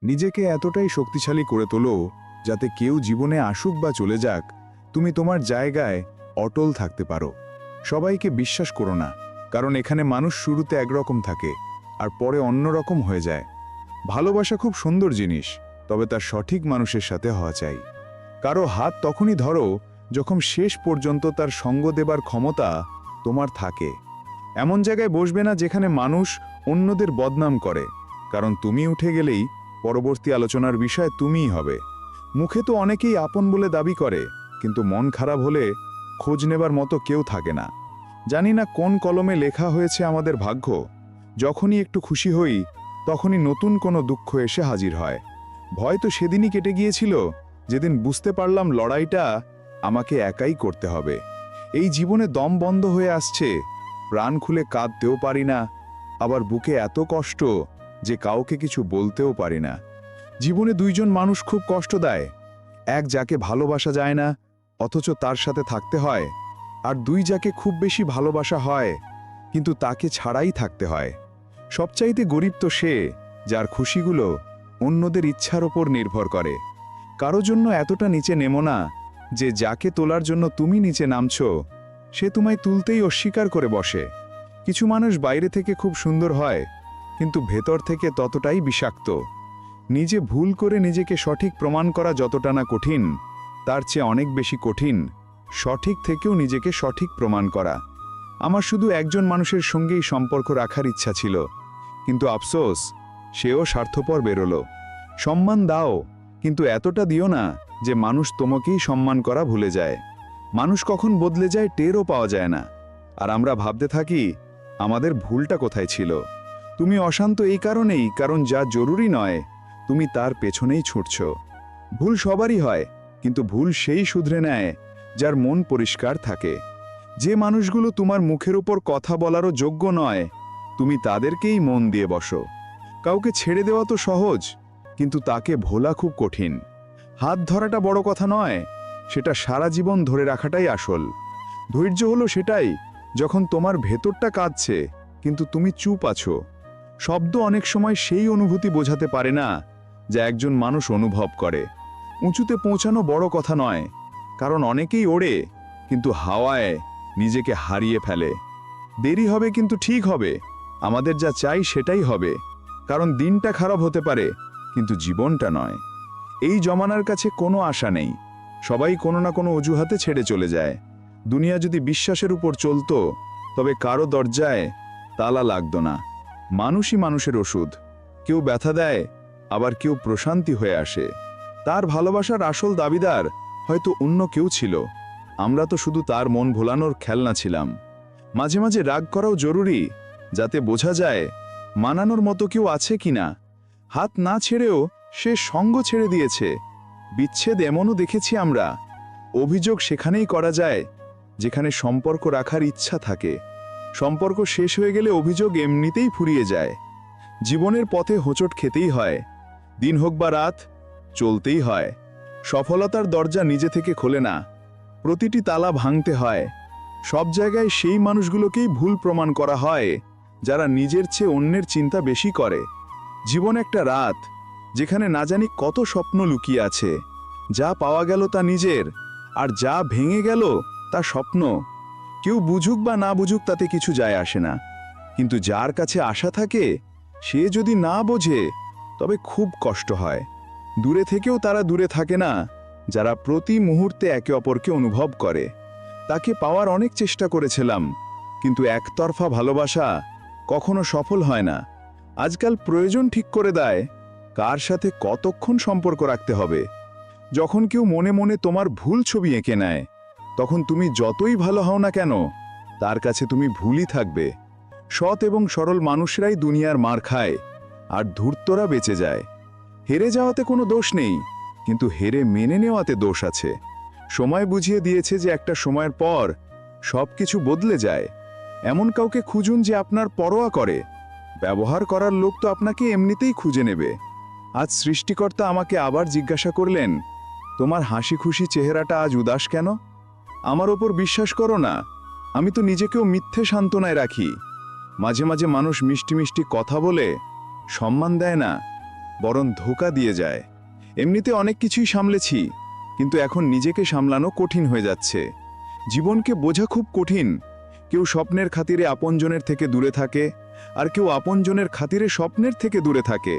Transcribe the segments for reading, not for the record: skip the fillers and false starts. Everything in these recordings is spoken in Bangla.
নিজেকে এতটাই শক্তিশালী করে তোলো যাতে কেউ জীবনে আসুক বা চলে যাক, তুমি তোমার জায়গায় অটল থাকতে পারো। সবাইকে বিশ্বাস করো না, কারণ এখানে মানুষ শুরুতে একরকম থাকে আর পরে অন্যরকম হয়ে যায়। ভালোবাসা খুব সুন্দর জিনিস, তবে তার সঠিক মানুষের সাথে হওয়া চাই। কারো হাত তখনই ধরো যখন শেষ পর্যন্ত তার সঙ্গ দেবার ক্ষমতা তোমার থাকে। এমন জায়গায় বসবে না যেখানে মানুষ অন্যদের বদনাম করে, কারণ তুমি উঠে গেলেই পরবর্তী আলোচনার বিষয় তুমিই হবে। মুখে তো অনেকেই আপন বলে দাবি করে, কিন্তু মন খারাপ হলে খোঁজ নেবার মতো কেউ থাকে না। জানি না কোন কলমে লেখা হয়েছে আমাদের ভাগ্য, যখনই একটু খুশি হই তখনই নতুন কোনো দুঃখ এসে হাজির হয়। ভয় তো সেদিনই কেটে গিয়েছিল যেদিন বুঝতে পারলাম লড়াইটা আমাকে একাই করতে হবে। এই জীবনে দম বন্ধ হয়ে আসছে, প্রাণ খুলে কাঁদতেও পারি না, আবার বুকে এত কষ্ট যে কাউকে কিছু বলতেও পারি না। জীবনে দুইজন মানুষ খুব কষ্ট দেয়, এক যাকে ভালোবাসা যায় না অথচ তার সাথে থাকতে হয়, আর দুই যাকে খুব বেশি ভালোবাসা হয় কিন্তু তাকে ছাড়াই থাকতে হয়। সবচাইতে গরিব তো সে যার খুশিগুলো অন্যদের ইচ্ছার ওপর নির্ভর করে। কারো জন্য এতটা নিচে নেমো না যে যাকে তোলার জন্য তুমি নিচে নামছো সে তোমায় তুলতেই অস্বীকার করে বসে। কিছু মানুষ বাইরে থেকে খুব সুন্দর হয়, কিন্তু ভেতর থেকে ততটাই বিষাক্ত। নিজে ভুল করে নিজেকে সঠিক প্রমাণ করা যতটা না কঠিন, তার চেয়ে অনেক বেশি কঠিন সঠিক থেকেও নিজেকে সঠিক প্রমাণ করা। আমার শুধু একজন মানুষের সঙ্গেই সম্পর্ক রাখার ইচ্ছা ছিল, কিন্তু আফসোস সেও স্বার্থপর বেরোলো। সম্মান দাও, কিন্তু এতটা দিও না যে মানুষ তোমাকেই সম্মান করা ভুলে যায়। মানুষ কখন বদলে যায় টেরও পাওয়া যায় না, আর আমরা ভাবতে থাকি আমাদের ভুলটা কোথায় ছিল। তুমি অশান্ত এই কারণেই, কারণ যা জরুরি নয় তুমি তার পেছনেই ছুটছ। ভুল সবারই হয়, কিন্তু ভুল সেই শুধরে নেয় যার মন পরিষ্কার থাকে। যে মানুষগুলো তোমার মুখের উপর কথা বলারও যোগ্য নয়, তুমি তাদেরকেই মন দিয়ে বসো। কাউকে ছেড়ে দেওয়া তো সহজ, কিন্তু তাকে ভোলা খুব কঠিন। হাত ধরাটা বড় কথা নয়, সেটা সারা জীবন ধরে রাখাটাই আসল। ধৈর্য হলো সেটাই যখন তোমার ভেতরটা কাঁদছে কিন্তু তুমি চুপ আছো। শব্দ অনেক সময় সেই অনুভূতি বোঝাতে পারে না যা একজন মানুষ অনুভব করে। উঁচুতে পৌঁছানো বড় কথা নয়, কারণ অনেকেই ওড়ে কিন্তু হাওয়ায় নিজেকে হারিয়ে ফেলে। দেরি হবে কিন্তু ঠিক হবে, আমাদের যা চাই সেটাই হবে, কারণ দিনটা খারাপ হতে পারে কিন্তু জীবনটা নয়। এই জমানার কাছে কোনো আশা নেই, সবাই কোনো না কোনো অজুহাতে ছেড়ে চলে যায়। দুনিয়া যদি বিশ্বাসের উপর চলতো তবে কারো দরজায় তালা লাগতো না। মানুষই মানুষের ওষুধ, কেউ ব্যথা দেয় আবার কেউ প্রশান্তি হয়ে আসে। তার ভালোবাসার আসল দাবিদার হয়তো অন্য কেউ ছিল, আমরা তো শুধু তার মন ভোলানোর খেলনা ছিলাম। মাঝে মাঝে রাগ করাও জরুরি, যাতে বোঝা যায় মানানোর মতো কেউ আছে কিনা। হাত না ছেড়েও সে সঙ্গ ছেড়ে দিয়েছে। বিচ্ছেদ এমনও দেখেছি আমরা। অভিযোগ সেখানেই করা যায় যেখানে সম্পর্ক রাখার ইচ্ছা থাকে। সম্পর্ক শেষ হয়ে গেলে অভিযোগ এমনিতেই ফুরিয়ে যায়। জীবনের পথে হোঁচট খেতেই হয়, দিন হোক বা রাত, চলতেই হয়। সফলতার দরজা নিজে থেকে খোলে না, প্রতিটি তালা ভাঙতে হয়। সব জায়গায় সেই মানুষগুলোকেই ভুল প্রমাণ করা হয় যারা নিজের চেয়ে অন্যের চিন্তা বেশি করে। জীবন একটা রাত, যেখানে না জানি কত স্বপ্ন লুকিয়ে আছে। যা পাওয়া গেল তা নিজের, আর যা ভেঙে গেল তা স্বপ্ন। কেউ বুঝুক বা না বুঝুক তাতে কিছু যায় আসে না, কিন্তু যার কাছে আশা থাকে সে যদি না বোঝে তবে খুব কষ্ট হয়। দূরে থেকেও তারা দূরে থাকে না যারা প্রতি মুহূর্তে একে অপরকে অনুভব করে। তাকে পাওয়ার অনেক চেষ্টা করেছিলাম, কিন্তু একতরফা ভালোবাসা কখনো সফল হয় না। আজকাল প্রয়োজন ঠিক করে দেয় কার সাথে কতক্ষণ সম্পর্ক রাখতে হবে। যখন কেউ মনে মনে তোমার ভুল ছবি এঁকে নেয়, তখন তুমি যতই ভালো হও না কেন তার কাছে তুমি ভুলই থাকবে। সৎ এবং সরল মানুষরাই দুনিয়ার মার খায়, আর ধূর্তরা বেঁচে যায়। হেরে যাওয়াতে কোনো দোষ নেই, কিন্তু হেরে মেনে নেওয়াতে দোষ আছে। সময় বুঝিয়ে দিয়েছে যে একটা সময়ের পর সবকিছু বদলে যায়। এমন কাউকে খুঁজুন যে আপনার পরোয়া করে। ব্যবহার করার লোক তো আপনাকে এমনিতেই খুঁজে নেবে। আজ সৃষ্টিকর্তা আমাকে আবার জিজ্ঞাসা করলেন, তোমার হাসি খুশি চেহারাটা আজ উদাস কেন? আমার ওপর বিশ্বাস করো না, আমি তো নিজেকেও মিথ্যে সান্ত্বনায় রাখি। মাঝে মাঝে মানুষ মিষ্টি মিষ্টি কথা বলে সম্মান দেয় না, বরং ধোঁকা দিয়ে যায়। এমনিতে অনেক কিছুই সামলেছি, কিন্তু এখন নিজেকে সামলানো কঠিন হয়ে যাচ্ছে। জীবনকে বোঝা খুব কঠিন। কেউ স্বপ্নের খাতিরে আপনজনের থেকে দূরে থাকে, আর কেউ আপনজনের খাতিরে স্বপ্নের থেকে দূরে থাকে।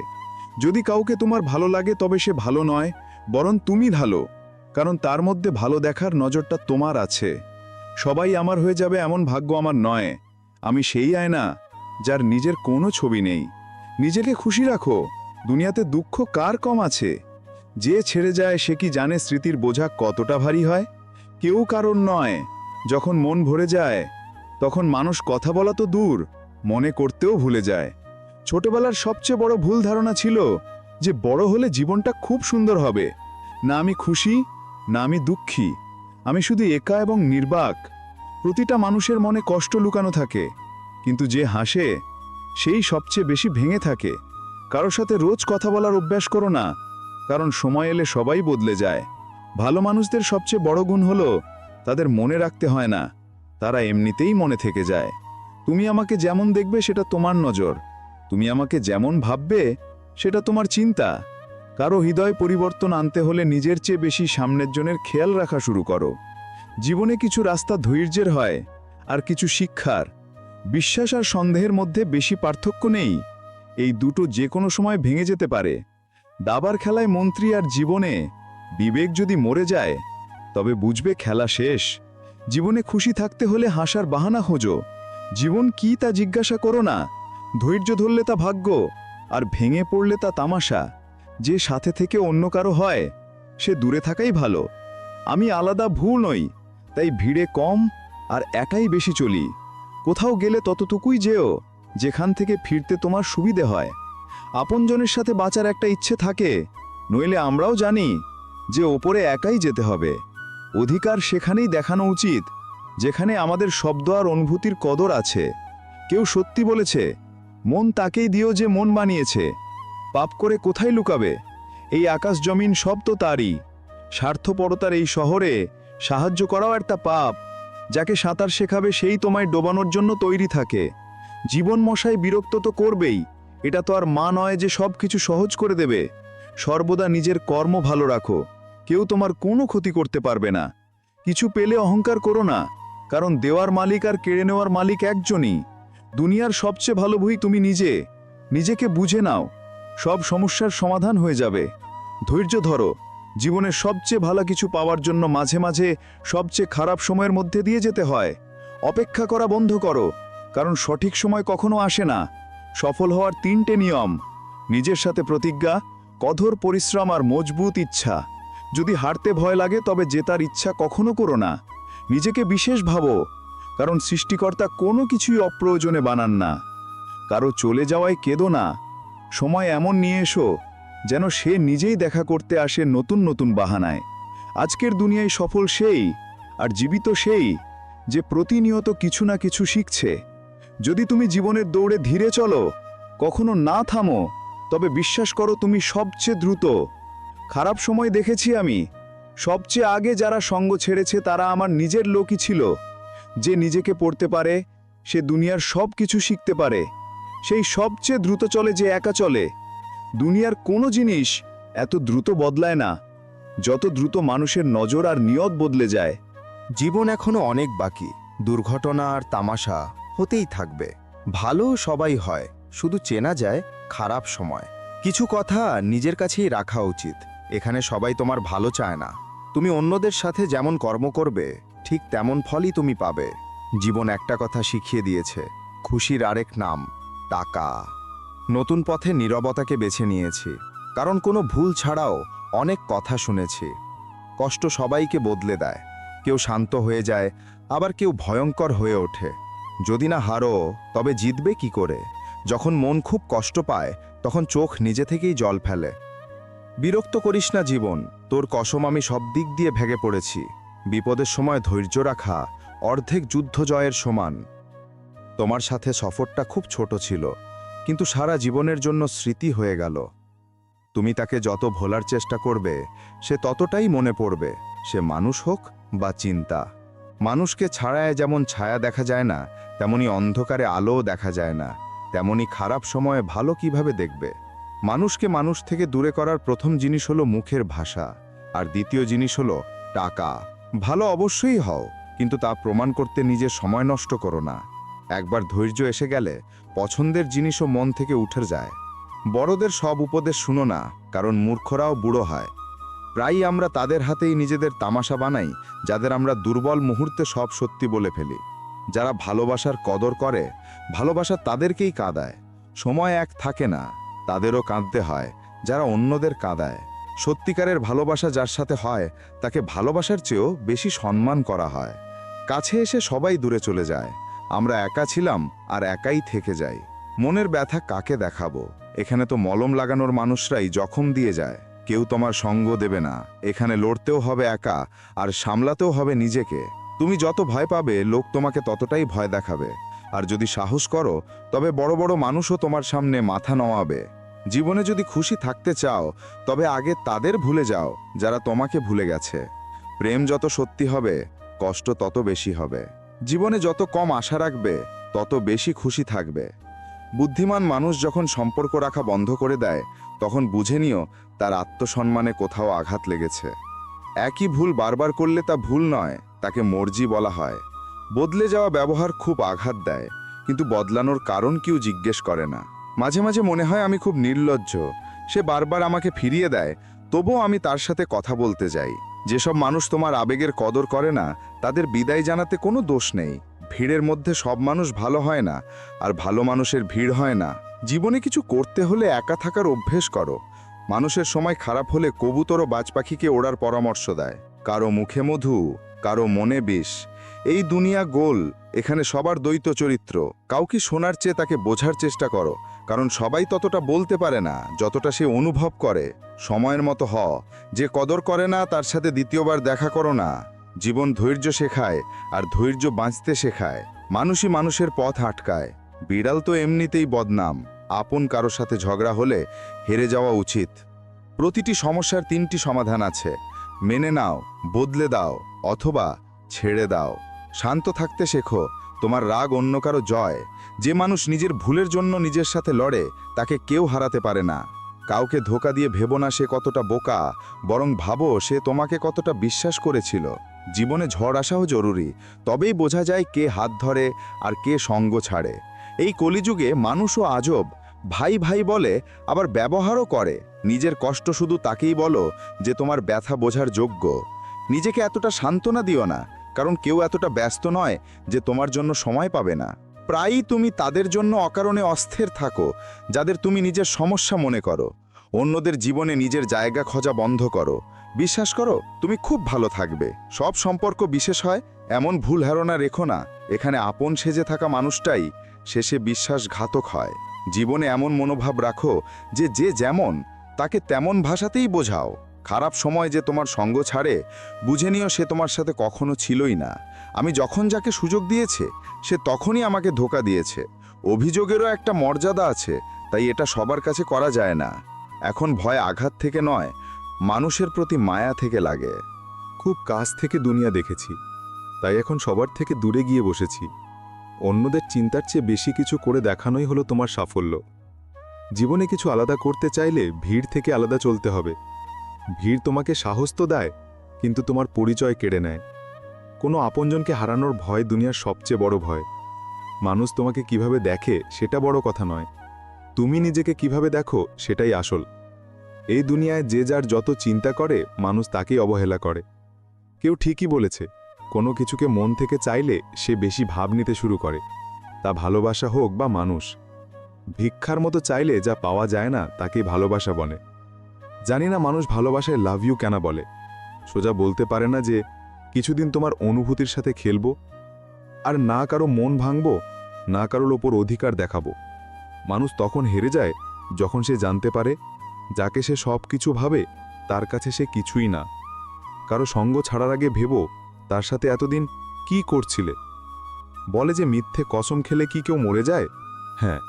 যদি কাউকে তোমার ভালো লাগে তবে সে ভালো নয়, বরং তুমি ভালো, কারণ তার মধ্যে ভালো দেখার নজরটা তোমার আছে। সবাই আমার হয়ে যাবে এমন ভাগ্য আমার নয়। আমি সেই আয়না যার নিজের কোনো ছবি নেই। নিজেকে খুশি রাখো, দুনিয়াতে দুঃখ কার কম আছে? যে ছেড়ে যায় সে কি জানে স্মৃতির বোঝা কতটা ভারী হয়? কেউ কারণ নয়। যখন মন ভরে যায় তখন মানুষ কথা বলা তো দূর, মনে করতেও ভুলে যায়। ছোটবেলার সবচেয়ে বড় ভুল ধারণা ছিল যে বড় হলে জীবনটা খুব সুন্দর হবে। না আমি খুশি, না আমি দুঃখী, আমি শুধু একা এবং নির্বাক। প্রতিটা মানুষের মনে কষ্ট লুকানো থাকে, কিন্তু যে হাসে সেই সবচেয়ে বেশি ভেঙে থাকে। কারোর সাথে রোজ কথা বলার অভ্যাস করো না, কারণ সময় এলে সবাই বদলে যায়। ভালো মানুষদের সবচেয়ে বড় গুণ হলো তাদের মনে রাখতে হয় না, তারা এমনিতেই মনে থেকে যায়। তুমি আমাকে যেমন দেখবে সেটা তোমার নজর, তুমি আমাকে যেমন ভাববে সেটা তোমার চিন্তা। কারো হৃদয় পরিবর্তন আনতে হলে নিজের চেয়ে বেশি সামনের জনের খেয়াল রাখা শুরু করো। জীবনে কিছু রাস্তা ধৈর্যের হয়, আর কিছু শিক্ষার। বিশ্বাস আর সন্দেহের মধ্যে বেশি পার্থক্য নেই। এই দুটো যে কোনো সময় ভেঙে যেতে পারে। দাবার খেলায় মন্ত্রী আর জীবনে বিবেক যদি মরে যায় তবে বুঝবে খেলা শেষ। জীবনে খুশি থাকতে হলে হাসার বাহানা খোঁজো। জীবন কি তা জিজ্ঞাসা করো না। ধৈর্য ধরলে তা ভাগ্য, আর ভেঙে পড়লে তা তামাশা। যে সাথে থেকে অন্য কারো হয় সে দূরে থাকাই ভালো। আমি আলাদা ভুল নই, তাই ভিড়ে কম আর একাই বেশি চলি। কোথাও গেলে ততটুকুই যেও যেখান থেকে ফিরতে তোমার সুবিধে হয়। আপনজনের সাথে বাঁচার একটা ইচ্ছে থাকে, নইলে আমরাও জানি যে ওপরে একাই যেতে হবে। অধিকার সেখানেই দেখানো উচিত যেখানে আমাদের শব্দ আর অনুভূতির কদর আছে। কেউ সত্যি বলেছে, মন তাকেই দিও যে মন বানিয়েছে। পাপ করে কোথায় লুকাবে? এই আকাশ জমিন সব তো তারই। স্বার্থপরতার এই শহরে সাহায্য করাও একটা পাপ। যাকে সাঁতার শেখাবে সেই তোমায় ডোবানোর জন্য তৈরি থাকে। জীবন মশাই বিরক্ত তো করবেই, এটা তো আর মা নয় যে সব কিছু সহজ করে দেবে। সর্বদা নিজের কর্ম ভালো রাখো, কেউ তোমার কোনো ক্ষতি করতে পারবে না। কিছু পেলে অহংকার করো না, কারণ দেওয়ার মালিক আর কেড়ে নেওয়ার মালিক একজনই। দুনিয়ার সবচেয়ে ভালো বই তুমি নিজে। নিজেকে বুঝে নাও, সব সমস্যার সমাধান হয়ে যাবে। ধৈর্য ধরো, জীবনের সবচেয়ে ভালো কিছু পাওয়ার জন্য মাঝে মাঝে সবচেয়ে খারাপ সময়ের মধ্যে দিয়ে যেতে হয়। অপেক্ষা করা বন্ধ করো, কারণ সঠিক সময় কখনো আসে না। সফল হওয়ার 3টে নিয়ম: নিজের সাথে প্রতিজ্ঞা, কঠোর পরিশ্রম আর মজবুত ইচ্ছা। যদি হারতে ভয় লাগে তবে জেতার ইচ্ছা কখনো করো না। নিজেকে বিশেষ ভাবো, কারণ সৃষ্টিকর্তা কোনো কিছুই অপ্রয়োজনে বানান না। কারো চলে যাওয়ায় কেঁদো না, সময় এমন নিয়ে এসো যেন সে নিজেই দেখা করতে আসে নতুন নতুন বাহানায়। আজকের দুনিয়ায় সফল সেই আর জীবিত সেই যে প্রতিনিয়ত কিছু না কিছু শিখছে। যদি তুমি জীবনের দৌড়ে ধীরে চলো, কখনো না থামো, তবে বিশ্বাস করো তুমি সবচেয়ে দ্রুত। খারাপ সময় দেখেছি আমি, সবচেয়ে আগে যারা সঙ্গ ছেড়েছে তারা আমার নিজের লোকই ছিল। যে নিজেকে পড়তে পারে সে দুনিয়ার সব কিছু শিখতে পারে। সেই সবচেয়ে দ্রুত চলে যে একা চলে। দুনিয়ার কোনো জিনিস এত দ্রুত বদলায় না যত দ্রুত মানুষের নজর আর নিয়ত বদলে যায়। জীবন এখনো অনেক বাকি, দুর্ঘটনা আর তামাশা হতেই থাকবে। ভালো সবাই হয়, শুধু চেনা যায় খারাপ সময়। কিছু কথা নিজের কাছেই রাখা উচিত। এখানে সবাই তোমার ভালো চায় না। তুমি অন্যদের সাথে যেমন কর্ম করবে ঠিক তেমন ফলই তুমি পাবে। জীবন একটা কথা শিখিয়ে দিয়েছে, খুশির আরেক নাম টাকা। নতুন পথে নীরবতাকে বেছে নিয়েছি, কারণ কোনো ভুল ছাড়াও অনেক কথা শুনেছি। কষ্ট সবাইকে বদলে দেয়, কেউ শান্ত হয়ে যায়, আবার কেউ ভয়ঙ্কর হয়ে ওঠে। যদি না হারো তবে জিতবে কি করে? যখন মন খুব কষ্ট পায় তখন চোখ নিজে থেকেই জল ফেলে। বিরক্ত করিস না জীবন, তোর কসম আমি সব দিক দিয়ে ভেঙে পড়েছি। বিপদের সময় ধৈর্য রাখা অর্ধেক যুদ্ধ জয়ের সমান। তোমার সাথে সফরটা খুব ছোট ছিল, কিন্তু সারা জীবনের জন্য স্মৃতি হয়ে গেল। তুমি তাকে যত ভোলার চেষ্টা করবে সে ততটাই মনে পড়বে, সে মানুষ হোক বা চিন্তা। মানুষকে ছাড়ায় যেমন ছায়া দেখা যায় না, তেমনি অন্ধকারে আলোও দেখা যায় না। তেমনি খারাপ সময়ে ভালো কিভাবে দেখবে? মানুষকে মানুষ থেকে দূরে করার প্রথম জিনিস হলো মুখের ভাষা, আর দ্বিতীয় জিনিস হলো টাকা। ভালো অবশ্যই হও, কিন্তু তা প্রমাণ করতে নিজের সময় নষ্ট করো না। একবার ধৈর্য এসে গেলে পছন্দের জিনিসও মন থেকে উঠে যায়। বড়দের সব উপদেশ শুনো না, কারণ মূর্খরাও বুড়ো হয়। প্রায়ই আমরা তাদের হাতেই নিজেদের তামাশা বানাই, যাদের আমরা দুর্বল মুহূর্তে সব সত্যি বলে ফেলি। যারা ভালোবাসার কদর করে, ভালোবাসা তাদেরকেই কাঁদায়। সময় এক থাকে না, তাদেরও কাঁদতে হয় যারা অন্যদের কাঁদায়। সত্যিকারের ভালোবাসা যার সাথে হয়, তাকে ভালোবাসার চেয়েও বেশি সম্মান করা হয়। কাছে এসে সবাই দূরে চলে যায়, আমরা একা ছিলাম আর একাই থেকে যাই। মনের ব্যথা কাকে দেখাবো? এখানে তো মলম লাগানোর মানুষরাই জখম দিয়ে যায়। কেউ তোমার সঙ্গ দেবে না, এখানে লড়তেও হবে একা, আর সামলাতেও হবে নিজেকে। তুমি যত ভয় পাবে, লোক তোমাকে ততটাই ভয় দেখাবে। আর যদি সাহস করো, তবে বড় বড় মানুষও তোমার সামনে মাথা নোয়াবে। জীবনে যদি খুশি থাকতে চাও, তবে আগে তাদের ভুলে যাও যারা তোমাকে ভুলে গেছে। প্রেম যত সত্যি হবে, কষ্ট তত বেশি হবে। জীবনে যত কম আশা রাখবে, তত বেশি খুশি থাকবে। বুদ্ধিমান মানুষ যখন সম্পর্ক রাখা বন্ধ করে দেয়, তখন বুঝে নিও তার আত্মসম্মানে কোথাও আঘাত লেগেছে। একই ভুল বারবার করলে তা ভুল নয়, তাকে মর্জি বলা হয়। বদলে যাওয়া ব্যবহার খুব আঘাত দেয়, কিন্তু বদলানোর কারণ কেউ জিজ্ঞেস করে না। মাঝে মাঝে মনে হয় আমি খুব নির্লজ্জ, সে বারবার আমাকে ফিরিয়ে দেয়, তবুও আমি তার সাথে কথা বলতে যাই। যেসব মানুষ তোমার আবেগের কদর করে না, তাদের বিদায় জানাতে কোনো দোষ নেই। ভিড়ের মধ্যে সব মানুষ ভালো হয় না, আর ভালো মানুষের ভিড় হয় না। জীবনে কিছু করতে হলে একা থাকার অভ্যেস করো। মানুষের সময় খারাপ হলে কবুতর ও বাজ পাখিকে ওড়ার পরামর্শ দেয়। কারো মুখে মধু, কারো মনে বিষ। এই দুনিয়া গোল, এখানে সবার দ্বৈত চরিত্র। কাউকে শোনার চেয়ে তাকে বোঝার চেষ্টা করো, কারণ সবাই ততটা বলতে পারে না যতটা সে অনুভব করে। সময়ের মতো হও, যে কদর করে না তার সাথে দ্বিতীয়বার দেখা করো না। জীবন ধৈর্য শেখায়, আর ধৈর্য বাঁচতে শেখায়। মানুষই মানুষের পথ আটকায়। বিড়াল তো এমনিতেই বদনাম। আপন কারো সাথে ঝগড়া হলে হেরে যাওয়া উচিত। প্রতিটি সমস্যার তিনটি সমাধান আছে: মেনে নাও, বদলে দাও, অথবা ছেড়ে দাও। শান্ত থাকতে শেখো, তোমার রাগ অন্য কারো জয়। যে মানুষ নিজের ভুলের জন্য নিজের সাথে লড়ে, তাকে কেউ হারাতে পারে না। কাউকে ধোঁকা দিয়ে ভেবো না সে কতটা বোকা, বরং ভাবো সে তোমাকে কতটা বিশ্বাস করেছিল। জীবনে ঝড় আসাও জরুরি, তবেই বোঝা যায় কে হাত ধরে আর কে সঙ্গ ছাড়ে। এই কলিযুগে মানুষও আজব, ভাই ভাই বলে আবার ব্যবহারও করে। নিজের কষ্ট শুধু তাকেই বলো যে তোমার ব্যথা বোঝার যোগ্য। নিজেকে এতটা সান্ত্বনা দিও না, কারণ কেউ এতটা ব্যস্ত নয় যে তোমার জন্য সময় পাবে না। প্রায়ই তুমি তাদের জন্য অকারণে অস্থির থাকো, যাদের তুমি নিজের সমস্যা মনে করো। অন্যদের জীবনে নিজের জায়গা খোঁজা বন্ধ করো। বিশ্বাস করো, তুমি খুব ভালো থাকবে। সব সম্পর্ক বিশেষ হয়, এমন ভুল ধারণা রেখো না। এখানে আপন সেজে থাকা মানুষটাই শেষে বিশ্বাসঘাতক হয়। জীবনে এমন মনোভাব রাখো যে যে যেমন, তাকে তেমন ভাষাতেই বোঝাও। খারাপ সময় যে তোমার সঙ্গ ছাড়ে, বুঝে নিও সে তোমার সাথে কখনো ছিলই না। আমি যখন যাকে সুযোগ দিয়েছে, সে তখনই আমাকে ধোঁকা দিয়েছে। অভিযোগেরও একটা মর্যাদা আছে, তাই এটা সবার কাছে করা যায় না। এখন ভয় আঘাত থেকে নয়, মানুষের প্রতি মায়া থেকে লাগে। খুব কাছ থেকে দুনিয়া দেখেছি, তাই এখন সবার থেকে দূরে গিয়ে বসেছি। অন্যদের চিন্তার চেয়ে বেশি কিছু করে দেখানোই হলো তোমার সাফল্য। জীবনে কিছু আলাদা করতে চাইলে ভিড় থেকে আলাদা চলতে হবে। ভিড় তোমাকে সাহস তো দেয়, কিন্তু তোমার পরিচয় কেড়ে নেয়। কোনো আপনজনকে হারানোর ভয় দুনিয়ার সবচেয়ে বড় ভয়। মানুষ তোমাকে কিভাবে দেখে সেটা বড় কথা নয়, তুমি নিজেকে কিভাবে দেখো সেটাই আসল। এই দুনিয়ায় যে যার যত চিন্তা করে, মানুষ তাকেই অবহেলা করে। কেউ ঠিকই বলেছে, কোনো কিছুকে মন থেকে চাইলে সে বেশি ভাব নিতে শুরু করে, তা ভালোবাসা হোক বা মানুষ। ভিক্ষার মতো চাইলে যা পাওয়া যায় না তাকেই ভালোবাসা বলে। জানি না মানুষ ভালোবাসায় লাভ ইউ কেন বলে, সোজা বলতে পারে না যে কিছুদিন তোমার অনুভূতির সাথে খেলবো, আর না কারো মন ভাঙবো, না কারোর ওপর অধিকার দেখাবো। মানুষ তখন হেরে যায় যখন সে জানতে পারে যাকে সে সব কিছু ভাবে, তার কাছে সে কিছুই না। কারো সঙ্গ ছাড়ার আগে ভেবো তার সাথে এতদিন কি করছিলে। বলে যে মিথ্যে কসম খেলে কি কেউ মরে যায়? হ্যাঁ,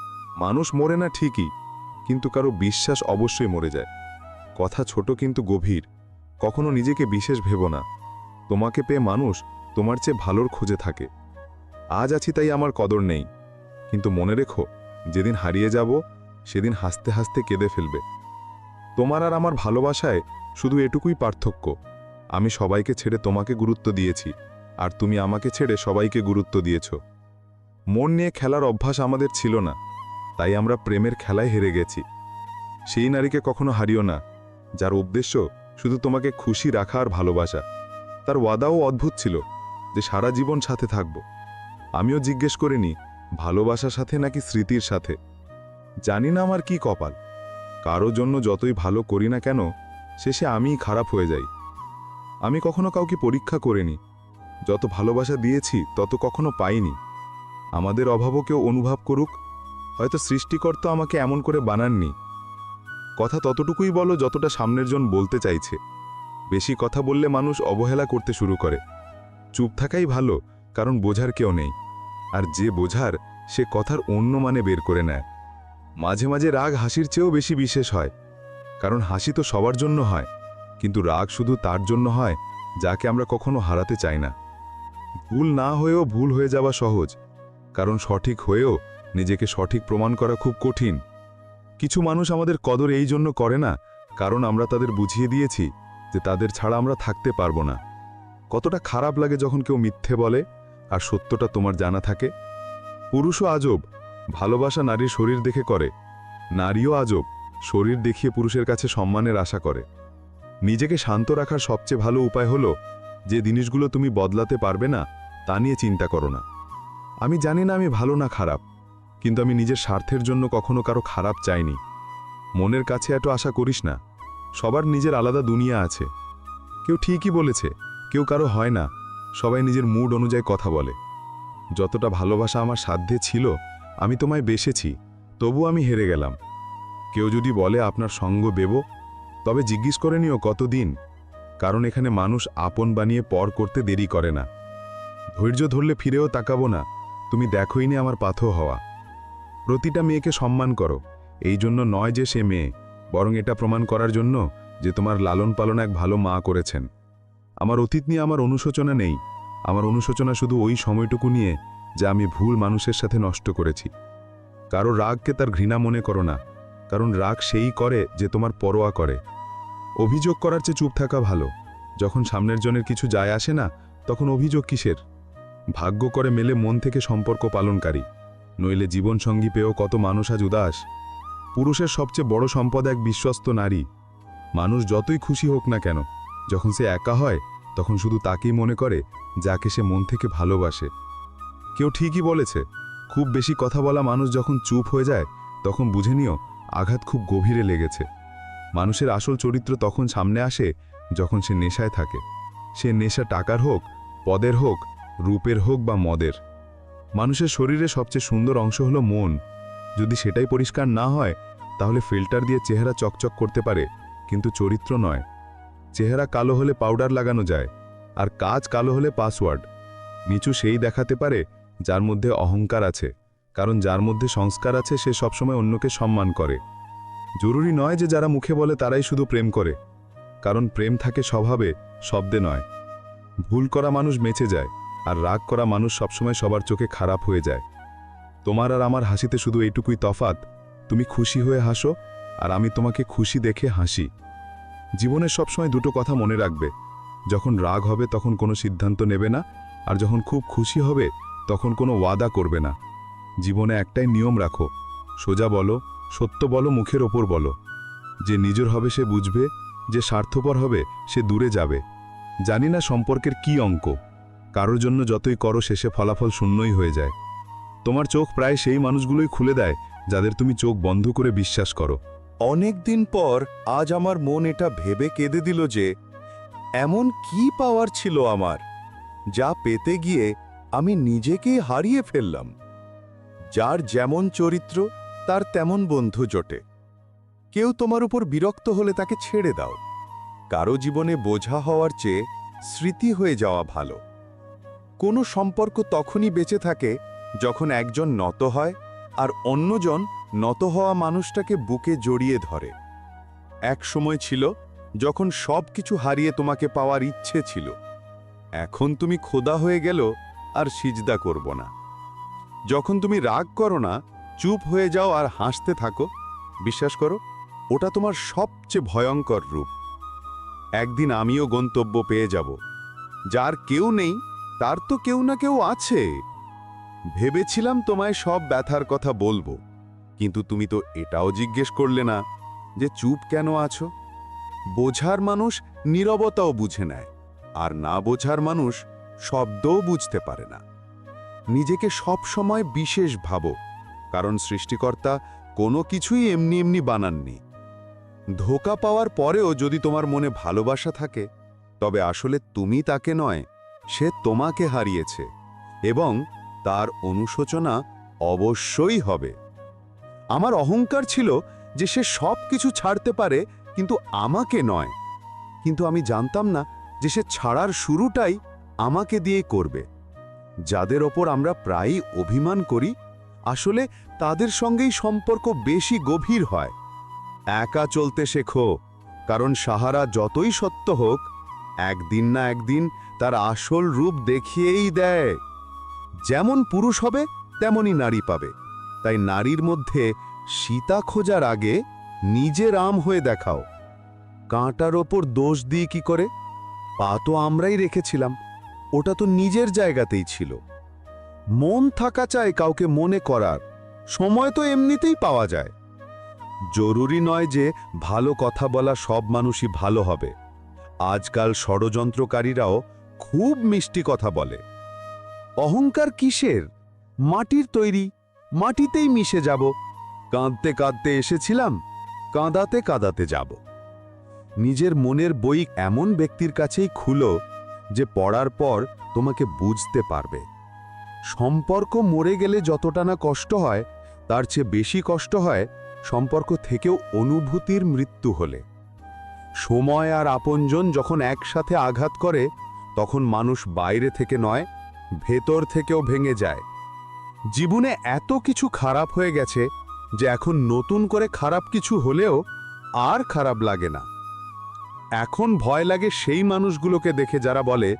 মানুষ মরে না ঠিকই, কিন্তু কারো বিশ্বাস অবশ্যই মরে যায়। কথা ছোট কিন্তু গভীর, কখনো নিজেকে বিশেষ ভেবো না। তোমাকে পেয়ে মানুষ তোমার চেয়ে ভালোর খোঁজে থাকে। আজ আছি তাই আমার কদর নেই, কিন্তু মনে রেখো যেদিন হারিয়ে যাব সেদিন হাসতে হাসতে কেঁদে ফেলবে। তোমার আর আমার ভালোবাসায় শুধু এটুকুই পার্থক্য, আমি সবাইকে ছেড়ে তোমাকে গুরুত্ব দিয়েছি, আর তুমি আমাকে ছেড়ে সবাইকে গুরুত্ব দিয়েছ। মন নিয়ে খেলার অভ্যাস আমাদের ছিল না, তাই আমরা প্রেমের খেলায় হেরে গেছি। সেই নারীকে কখনো হারিও না, যার উদ্দেশ্য শুধু তোমাকে খুশি রাখা আর ভালোবাসা। তার ওয়াদাও অদ্ভুত ছিল যে সারা জীবন সাথে থাকব। আমিও জিজ্ঞেস করিনি ভালোবাসার সাথে নাকি স্মৃতির সাথে। জানি না আমার কি কপাল, কারো জন্য যতই ভালো করি না কেন শেষে আমিই খারাপ হয়ে যাই। আমি কখনো কাউকে পরীক্ষা করিনি, যত ভালোবাসা দিয়েছি তত কখনো পাইনি। আমাদের অভাবও কেউ অনুভব করুক, হয়তো সৃষ্টিকর্তা আমাকে এমন করে বানাননি। কথা ততটুকুই বলো যতটা সামনের জন বলতে চাইছে। বেশি কথা বললে মানুষ অবহেলা করতে শুরু করে। চুপ থাকাই ভালো, কারণ বোঝার কেউ নেই, আর যে বোঝার সে কথার অন্য মানে বের করে নেয়। মাঝে মাঝে রাগ হাসির চেয়েও বেশি বিশেষ হয়, কারণ হাসি তো সবার জন্য হয়, কিন্তু রাগ শুধু তার জন্য হয় যাকে আমরা কখনো হারাতে চাই না। ভুল না হয়েও ভুল হয়ে যাওয়া সহজ, কারণ সঠিক হয়েও নিজেকে সঠিক প্রমাণ করা খুব কঠিন। কিছু মানুষ আমাদের কদর এই জন্য করে না কারণ আমরা তাদের বুঝিয়ে দিয়েছি যে তাদের ছাড়া আমরা থাকতে পারবো না। কতটা খারাপ লাগে যখন কেউ মিথ্যে বলে আর সত্যটা তোমার জানা থাকে। পুরুষও আজব, ভালোবাসা নারীর শরীর দেখে করে, নারীও আজব, শরীর দেখিয়ে পুরুষের কাছে সম্মানের আশা করে। নিজেকে শান্ত রাখার সবচেয়ে ভালো উপায় হলো যে জিনিসগুলো তুমি বদলাতে পারবে না তা নিয়ে চিন্তা করো না। আমি জানি না আমি ভালো না খারাপ, কিন্তু আমি নিজের স্বার্থের জন্য কখনো কারো খারাপ চাইনি। মনের কাছে এত আশা করিস না, সবার নিজের আলাদা দুনিয়া আছে। কেউ ঠিকই বলেছে, কেউ কারো হয় না, সবাই নিজের মুড অনুযায়ী কথা বলে। যতটা ভালোবাসা আমার সাধ্যে ছিল আমি তোমায় বেসেছি, তবু আমি হেরে গেলাম। কেউ যদি বলে আপনার সঙ্গ দেব, তবে জিজ্ঞেস করে নিও কতদিন, কারণ এখানে মানুষ আপন বানিয়ে পর করতে দেরি করে না। ধৈর্য ধরলে ফিরেও তাকাবো না, তুমি দেখোইনি আমার পাথর হওয়া। প্রতিটা মেয়েকে সম্মান করো, এই জন্য নয় যে সে মেয়ে, বরং এটা প্রমাণ করার জন্য যে তোমার লালন পালন এক ভালো মা করেছেন। আমার অতীত নিয়ে আমার অনুশোচনা নেই, আমার অনুশোচনা শুধু ওই সময়টুকু নিয়ে যা আমি ভুল মানুষের সাথে নষ্ট করেছি। কারো রাগকে তার ঘৃণা মনে করো না, কারণ রাগ সেই করে যে তোমার পরোয়া করে। অভিযোগ করার চেয়ে চুপ থাকা ভালো, যখন সামনের জনের কিছু যায় আসে না তখন অভিযোগ কিসের। ভাগ্য করে মেলে মন থেকে সম্পর্ক পালনকারী, নইলে জীবনসঙ্গী পেয়েও কত মানুষ আজ উদাস। পুরুষের সবচেয়ে বড় সম্পদ এক বিশ্বস্ত নারী। মানুষ যতই খুশি হোক না কেন, যখন সে একা হয় তখন শুধু তাকেই মনে করে যাকে সে মন থেকে ভালোবাসে। কেউ ঠিকই বলেছে, খুব বেশি কথা বলা মানুষ যখন চুপ হয়ে যায় তখন বুঝে নিও আঘাত খুব গভীরে লেগেছে। মানুষের আসল চরিত্র তখন সামনে আসে যখন সে নেশায় থাকে। সে নেশা টাকার হোক, পদের হোক, রূপের হোক বা মদের। মানুষের শরীরে সবচেয়ে সুন্দর অংশ হলো মন। যদি সেটাই পরিষ্কার না হয় তাহলে ফিল্টার দিয়ে চেহারা চকচক করতে পারে, কিন্তু চরিত্র নয়। চেহারা কালো হলে পাউডার লাগানো যায়, আর কাজ কালো হলে পাসওয়ার্ড। নিচু সেই দেখাতে পারে যার মধ্যে অহংকার আছে, কারণ যার মধ্যে সংস্কার আছে সে সবসময় অন্যকে সম্মান করে। জরুরি নয় যে যারা মুখে বলে তারাই শুধু প্রেম করে, কারণ প্রেম থাকে স্বভাবে, শব্দে নয়। ভুল করা মানুষ বেঁচে যায়, আর রাগ করা মানুষ সবসময় সবার চোখে খারাপ হয়ে যায়। তোমার আর আমার হাসিতে শুধু এইটুকুই তফাৎ, তুমি খুশি হয়ে হাসো আর আমি তোমাকে খুশি দেখে হাসি। জীবনের সবসময় দুটো কথা মনে রাখবে, যখন রাগ হবে তখন কোনো সিদ্ধান্ত নেবে না, আর যখন খুব খুশি হবে তখন কোনো ওয়াদা করবে না। জীবনে একটাই নিয়ম রাখো, সোজা বলো, সত্য বলো, মুখের ওপর বলো। যে নিজের হবে সে বুঝবে, যে স্বার্থপর হবে সে দূরে যাবে। জানি না সম্পর্কের কি অঙ্ক, কারোর জন্য যতই করো শেষে ফলাফল শূন্যই হয়ে যায়। তোমার চোখ প্রায় সেই মানুষগুলোই খুলে দেয় যাদের তুমি চোখ বন্ধ করে বিশ্বাস করো। অনেক দিন পর আজ আমার মন এটা ভেবে কেঁদে দিল যে এমন কি পাওয়ার ছিল আমার, যা পেতে গিয়ে আমি নিজেকেই হারিয়ে ফেললাম। যার যেমন চরিত্র তার তেমন বন্ধু জোটে। কেউ তোমার উপর বিরক্ত হলে তাকে ছেড়ে দাও। কারো জীবনে বোঝা হওয়ার চেয়ে স্মৃতি হয়ে যাওয়া ভালো। কোনো সম্পর্ক তখনই বেঁচে থাকে যখন একজন নত হয় আর অন্যজন নত হওয়া মানুষটাকে বুকে জড়িয়ে ধরে। এক সময় ছিল যখন সব কিছু হারিয়ে তোমাকে পাওয়ার ইচ্ছে ছিল। এখন তুমি খোদা হয়ে গেল আর সিজদা করব না। যখন তুমি রাগ করো না, চুপ হয়ে যাও আর হাসতে থাকো, বিশ্বাস করো, ওটা তোমার সবচেয়ে ভয়ঙ্কর রূপ। একদিন আমিও গন্তব্য পেয়ে যাব। যার কেউ নেই তার তো কেউ না কেউ আছে। ভেবেছিলাম তোমায় সব ব্যথার কথা বলবো, কিন্তু তুমি তো এটাও জিজ্ঞেস করলে না যে চুপ কেন আছো। বোঝার মানুষ নীরবতাও বুঝে নেয়, আর না বোঝার মানুষ শব্দও বুঝতে পারে না। নিজেকে সব সময় বিশেষ ভাবো, কারণ সৃষ্টিকর্তা কোনো কিছুই এমনি এমনি বানাননি। ধোঁকা পাওয়ার পরেও যদি তোমার মনে ভালোবাসা থাকে, তবে আসলে তুমি তাকে নয়, সে তোমাকে হারিয়েছে, এবং তার অনুশোচনা অবশ্যই হবে। আমার অহংকার ছিল যে সে সব কিছু ছাড়তে পারে, কিন্তু আমাকে নয়। কিন্তু আমি জানতাম না যে সে ছাড়ার শুরুটাই আমাকে দিয়ে করবে। যাদের ওপর আমরা প্রায়ই অভিমান করি, আসলে তাদের সঙ্গেই সম্পর্ক বেশি গভীর হয়। একা চলতে শেখো, কারণ সাহারা যতই সত্য হোক, একদিন না একদিন তার আসল রূপ দেখিয়েই দেয়। যেমন পুরুষ হবে তেমনই নারী পাবে, তাই নারীর মধ্যে সীতা খোঁজার আগে নিজে রাম হয়ে দেখাও। কাঁটার ওপর দোষ দিই কি করে? পা তো আমরাই রেখেছিলাম, ওটা তো নিজের জায়গাতেই ছিল। মন থাকা চাই কাউকে মনে করার, সময় তো এমনিতেই পাওয়া যায়। জরুরি নয় যে ভালো কথা বলা সব মানুষই ভালো হবে। আজকাল ষড়যন্ত্রকারীরাও খুব মিষ্টি কথা বলে। অহংকার কিসের? মাটির তৈরি, মাটিতেই মিশে যাব। কাঁদতে কাঁদতে এসেছিলাম, কাঁদাতে কাঁদাতে যাব। নিজের মনের বই এমন ব্যক্তির কাছেই খুলো যে পড়ার পর তোমাকে বুঝতে পারবে। সম্পর্ক মরে গেলে যতটা না কষ্ট হয়, তার চেয়ে বেশি কষ্ট হয় সম্পর্ক থেকেও অনুভূতির মৃত্যু হলে। সময় আর আপনজন যখন একসাথে আঘাত করে, তখন মানুষ বাইরে থেকে নয়, ভেতর থেকেও ভেঙে যায়। জীবনে এত কিছু খারাপ হয়ে গেছে যে এখন নতুন করে খারাপ কিছু হলেও আর খারাপ লাগে না। এখন ভয় লাগে সেই মানুষগুলোকে দেখে যারা বলে,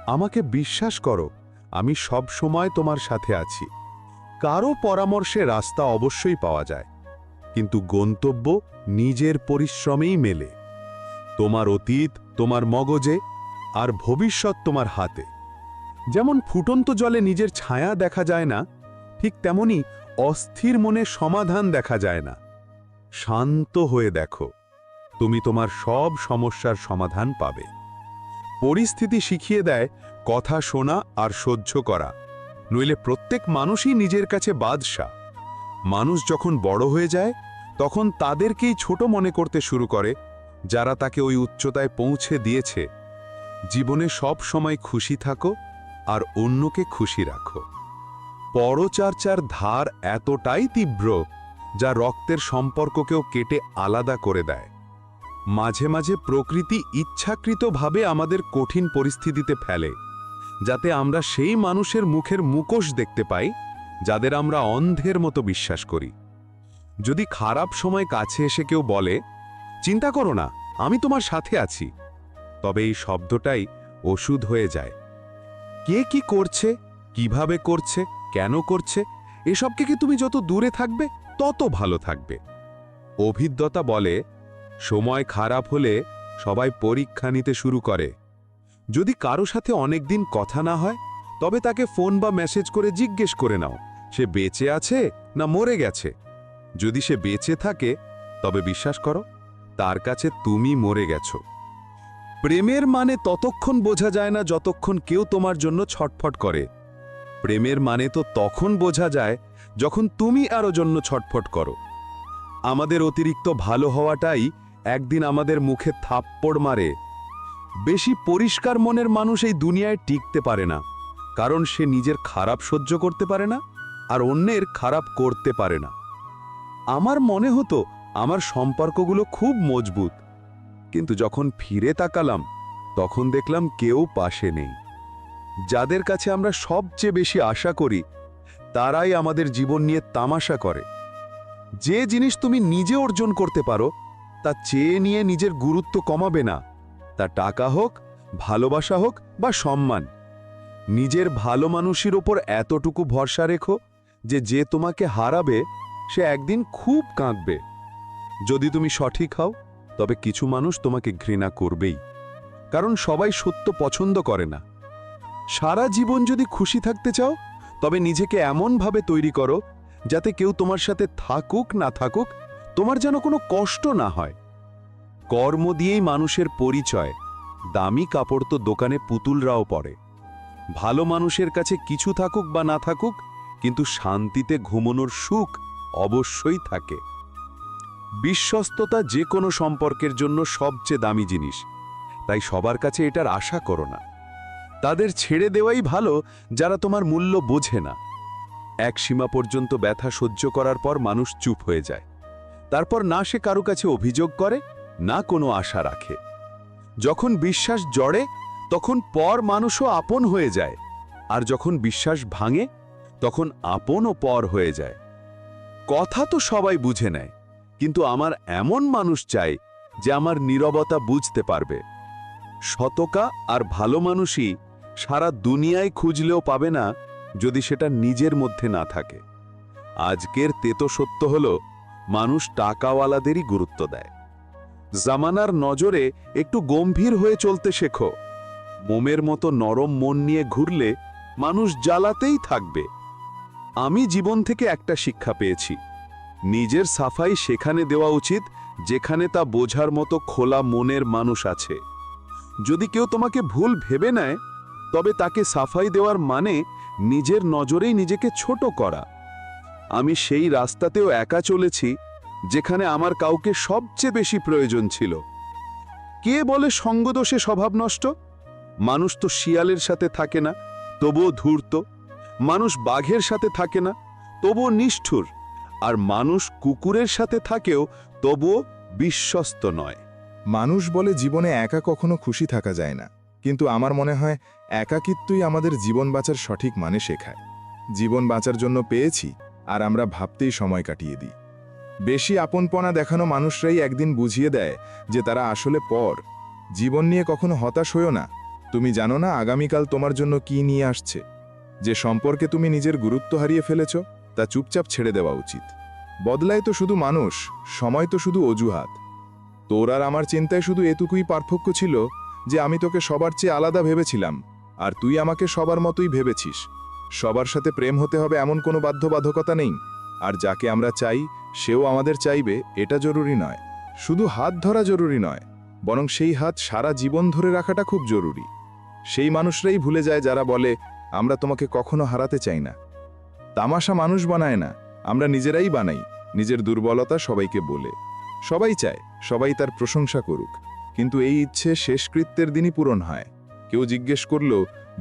আমাকে বিশ্বাস করো, আমি সব সময় তোমার সাথে আছি। কারো পরামর্শে রাস্তা অবশ্যই পাওয়া যায়, কিন্তু গন্তব্য নিজের পরিশ্রমেই মেলে। তোমার অতীত তোমার মগজে, আর ভবিষ্যৎ তোমার হাতে। যেমন ফুটন্ত জলে নিজের ছায়া দেখা যায় না, ঠিক তেমনি অস্থির মনে সমাধান দেখা যায় না। শান্ত হয়ে দেখো, তুমি তোমার সব সমস্যার সমাধান পাবে। পরিস্থিতি শিখিয়ে দেয় কথা শোনা আর সহ্য করা, নইলে প্রত্যেক মানুষই নিজের কাছে বাদশা। মানুষ যখন বড় হয়ে যায়, তখন তাদেরকেই ছোট মনে করতে শুরু করে, যারা তাকে ওই উচ্চতায় পৌঁছে দিয়েছে। জীবনে সব সময় খুশি থাকো আর অন্যকে খুশি রাখো। পরচর্চার ধার এতটাই তীব্র যা রক্তের সম্পর্ককেও কেটে আলাদা করে দেয়। মাঝে মাঝে প্রকৃতি ইচ্ছাকৃতভাবে আমাদের কঠিন পরিস্থিতিতে ফেলে, যাতে আমরা সেই মানুষের মুখের মুখোশ দেখতে পাই যাদের আমরা অন্ধের মতো বিশ্বাস করি। যদি খারাপ সময় কাছে এসে কেউ বলে, চিন্তা করো না, আমি তোমার সাথে আছি, তবে এই শব্দটাই ওষুধ হয়ে যায়। কে কি করছে, কিভাবে করছে, কেন করছে, এসবকে কি তুমি যত দূরে থাকবে তত ভালো থাকবে। অভিজ্ঞতা বলে, সময় খারাপ হলে সবাই পরীক্ষা নিতে শুরু করে। যদি কারো সাথে অনেকদিন কথা না হয়, তবে তাকে ফোন বা মেসেজ করে জিজ্ঞেস করে নাও সে বেঁচে আছে না মরে গেছে। যদি সে বেঁচে থাকে, তবে বিশ্বাস করো তার কাছে তুমি মরে গেছো। প্রেমের মানে ততক্ষণ বোঝা যায় না যতক্ষণ কেউ তোমার জন্য ছটফট করে। প্রেমের মানে তো তখন বোঝা যায় যখন তুমি আরো জন্য ছটফট করো। আমাদের অতিরিক্ত ভালো হওয়াটাই একদিন আমাদের মুখে থাপ্পড় মারে। বেশি পরিষ্কার মনের মানুষ এই দুনিয়ায় টিকতে পারে না, কারণ সে নিজের খারাপ সহ্য করতে পারে না আর অন্যের খারাপ করতে পারে না। আমার মনে হতো আমার সম্পর্কগুলো খুব মজবুত, কিন্তু যখন ফিরে তাকালাম, তখন দেখলাম কেউ পাশে নেই। যাদের কাছে আমরা সবচেয়ে বেশি আশা করি, তারাই আমাদের জীবন নিয়ে তামাশা করে। যে জিনিস তুমি নিজে অর্জন করতে পারো, তা চেয়ে নিয়ে নিজের গুরুত্ব কমাবে না, তা টাকা হোক, ভালোবাসা হোক বা সম্মান। নিজের ভালো মানুষের ওপর এতটুকু ভরসা রেখো যে যে তোমাকে হারাবে সে একদিন খুব কাঁদবে, যদি তুমি সঠিক হও তবে কিছু মানুষ তোমাকে ঘৃণা করবেই, কারণ সবাই সত্য পছন্দ করে না। সারা জীবন যদি খুশি থাকতে চাও তবে নিজেকে এমনভাবে তৈরি করো যাতে কেউ তোমার সাথে থাকুক না থাকুক তোমার যেন কোনো কষ্ট না হয়। কর্ম দিয়েই মানুষের পরিচয়। দামি কাপড় তো দোকানে পুতুলরাও পরে। ভালো মানুষের কাছে কিছু থাকুক বা না থাকুক, কিন্তু শান্তিতে ঘুমানোর সুখ অবশ্যই থাকে। বিশ্বস্ততা যে কোনো সম্পর্কের জন্য সবচেয়ে দামি জিনিস, তাই সবার কাছে এটার আশা করো না। তাদের ছেড়ে দেওয়াই ভালো যারা তোমার মূল্য বোঝে না। এক সীমা পর্যন্ত ব্যথা সহ্য করার পর মানুষ চুপ হয়ে যায়। তারপর না সে কারো কাছে অভিযোগ করে, না কোনো আশা রাখে। যখন বিশ্বাস জড়ে তখন পর মানুষও আপন হয়ে যায়, আর যখন বিশ্বাস ভাঙে তখন আপন ও পর হয়ে যায়। কথা তো সবাই বুঝে নেয়, কিন্তু আমার এমন মানুষ চাই যে আমার নীরবতা বুঝতে পারবে। সতকা আর ভালো মানুষই সারা দুনিয়ায় খুঁজলেও পাবে না যদি সেটা নিজের মধ্যে না থাকে। আজকের তেতো সত্য হলো মানুষ টাকাওয়ালাদেরই গুরুত্ব দেয়। জামানার নজরে একটু গম্ভীর হয়ে চলতে শেখো। মোমের মতো নরম মন নিয়ে ঘুরলে মানুষ জ্বালাতেই থাকবে। আমি জীবন থেকে একটা শিক্ষা পেয়েছি, নিজের সাফাই সেখানে দেওয়া উচিত যেখানে তা বোঝার মতো খোলা মনের মানুষ আছে। যদি কেউ তোমাকে ভুল ভেবে নেয় তবে তাকে সাফাই দেওয়ার মানে নিজের নজরেই নিজেকে ছোট করা। আমি সেই রাস্তাতেও একা চলেছি যেখানে আমার কাউকে সবচেয়ে বেশি প্রয়োজন ছিল। কে বলে সঙ্গদোষে স্বভাব নষ্ট? মানুষ তো শিয়ালের সাথে থাকে না, তবুও ধূর্ত। মানুষ বাঘের সাথে থাকে না, তবুও নিষ্ঠুর। আর মানুষ কুকুরের সাথে থাকেও তবুও বিশ্বস্ত নয়। মানুষ বলে জীবনে একা কখনো খুশি থাকা যায় না, কিন্তু আমার মনে হয় একাকিত্বই আমাদের জীবন বাঁচার সঠিক মানে শেখায়। জীবন বাঁচার জন্য পেয়েছি, আর আমরা ভাবতেই সময় কাটিয়ে দিই। বেশি আপনপনা দেখানো মানুষরাই একদিন বুঝিয়ে দেয় যে তারা আসলে পর। জীবন নিয়ে কখনো হতাশ হইও না। তুমি জানো না আগামীকাল তোমার জন্য কি নিয়ে আসছে। যে সম্পর্কে তুমি নিজের গুরুত্ব হারিয়ে ফেলেছ তা চুপচাপ ছেড়ে দেওয়া উচিত। বদলায় তো শুধু মানুষ, সময় তো শুধু অজুহাত। তোর আর আমার চিন্তায় শুধু এটুকুই পার্থক্য ছিল যে আমি তোকে সবার চেয়ে আলাদা ভেবেছিলাম, আর তুই আমাকে সবার মতোই ভেবেছিস। সবার সাথে প্রেম হতে হবে এমন কোনো বাধ্যবাধকতা নেই, আর যাকে আমরা চাই সেও আমাদের চাইবে এটা জরুরি নয়। শুধু হাত ধরা জরুরি নয়, বরং সেই হাত সারা জীবন ধরে রাখাটা খুব জরুরি। সেই মানুষরাই ভুলে যায় যারা বলে আমরা তোমাকে কখনো হারাতে চাই না। তামাশা মানুষ বানায় না, আমরা নিজেরাই বানাই, নিজের দুর্বলতা সবাইকে বলে। সবাই চায় সবাই তার প্রশংসা করুক, কিন্তু এই ইচ্ছে শেষকৃত্যের দিনই পূরণ হয়। কেউ জিজ্ঞেস করল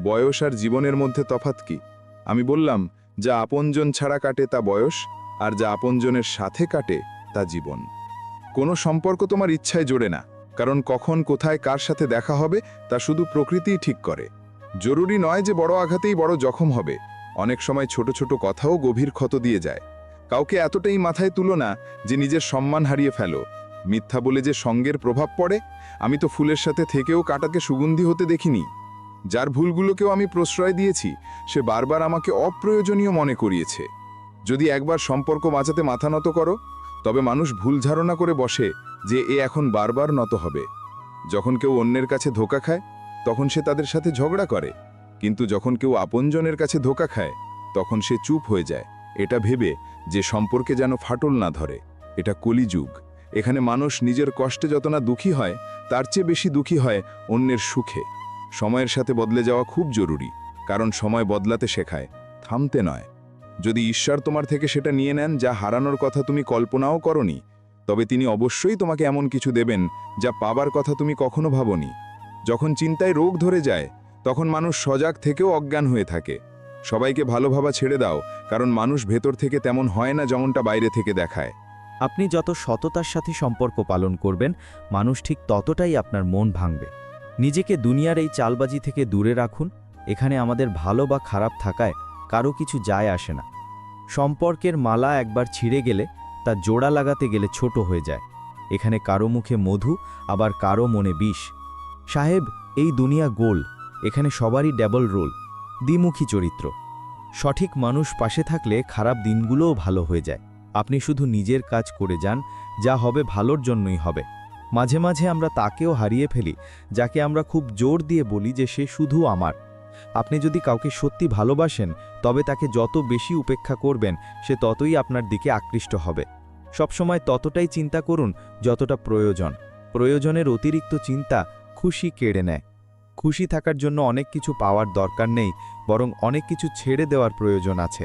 বয়স আর জীবনের মধ্যে তফাৎ কি? আমি বললাম, যা আপনজন ছাড়া কাটে তা বয়স, আর যা আপনজনের সাথে কাটে তা জীবন। কোনো সম্পর্ক তোমার ইচ্ছায় জোড়ে না, কারণ কখন কোথায় কার সাথে দেখা হবে তা শুধু প্রকৃতিই ঠিক করে। জরুরি নয় যে বড় আঘাতেই বড় জখম হবে, অনেক সময় ছোট ছোট কথাও গভীর ক্ষত দিয়ে যায়। কাউকে এতটাই মাথায় তুলো না যে নিজের সম্মান হারিয়ে ফেলো। মিথ্যা বলে যে সঙ্গের প্রভাব পড়ে, আমি তো ফুলের সাথে থেকেও কাঁটাকে সুগন্ধি হতে দেখিনি। যার ভুলগুলোকেও আমি প্রশ্রয় দিয়েছি সে বারবার আমাকে অপ্রয়োজনীয় মনে করিয়েছে। যদি একবার সম্পর্ক বাঁচাতে মাথা নত করো, তবে মানুষ ভুল ধারণা করে বসে যে এ এখন বারবার নত হবে। যখন কেউ অন্যের কাছে ধোঁকা খায় তখন সে তাদের সাথে ঝগড়া করে, কিন্তু যখন কেউ আপনজনের কাছে ধোঁকা খায় তখন সে চুপ হয়ে যায়, এটা ভেবে যে সম্পর্কে যেন ফাটল না ধরে। এটা কলিযুগ। এখানে মানুষ নিজের কষ্টে যত না দুঃখী হয় তার চেয়ে বেশি দুঃখী হয় অন্যের সুখে। সময়ের সাথে বদলে যাওয়া খুব জরুরি, কারণ সময় বদলাতে শেখায়, থামতে নয়। যদি ঈশ্বর তোমার থেকে সেটা নিয়ে নেন যা হারানোর কথা তুমি কল্পনাও করনি, তবে তিনি অবশ্যই তোমাকে এমন কিছু দেবেন যা পাবার কথা তুমি কখনো ভাবনি। যখন চিন্তায় রোগ ধরে যায় তখন মানুষ সজাগ থেকেও অজ্ঞান হয়ে থাকে। সবাইকে ভালো ভাবা ছেড়ে দাও, কারণ মানুষ ভেতর থেকে তেমন হয় না যেমনটা বাইরে থেকে দেখায়। আপনি যত সততার সাথে সম্পর্ক পালন করবেন, মানুষ ঠিক ততটাই আপনার মন ভাঙবে। নিজেকে দুনিয়ার এই চালবাজি থেকে দূরে রাখুন। এখানে আমাদের ভালো বা খারাপ থাকায় কারো কিছু যায় আসে না। সম্পর্কের মালা একবার ছিঁড়ে গেলে তা জোড়া লাগাতে গেলে ছোট হয়ে যায়। এখানে কারো মুখে মধু, আবার কারো মনে বিষ। সাহেব, এই দুনিয়া গোল, এখানে সবারই ডাবল রোল, দ্বিমুখী চরিত্র। সঠিক মানুষ পাশে থাকলে খারাপ দিনগুলোও ভালো হয়ে যায়। আপনি শুধু নিজের কাজ করে যান, যা হবে ভালোর জন্যই হবে। মাঝে মাঝে আমরা তাকেও হারিয়ে ফেলি, যাকে আমরা খুব জোর দিয়ে বলি যে সে শুধু আমার। আপনি যদি কাউকে সত্যি ভালোবাসেন, তবে তাকে যত বেশি উপেক্ষা করবেন, সে ততই আপনার দিকে আকৃষ্ট হবে। সবসময় ততটাই চিন্তা করুন যতটা প্রয়োজন। প্রয়োজনের অতিরিক্ত চিন্তা খুশি কেড়ে নেয়। খুশি থাকার জন্য অনেক কিছু পাওয়ার দরকার নেই, বরং অনেক কিছু ছেড়ে দেওয়ার প্রয়োজন আছে।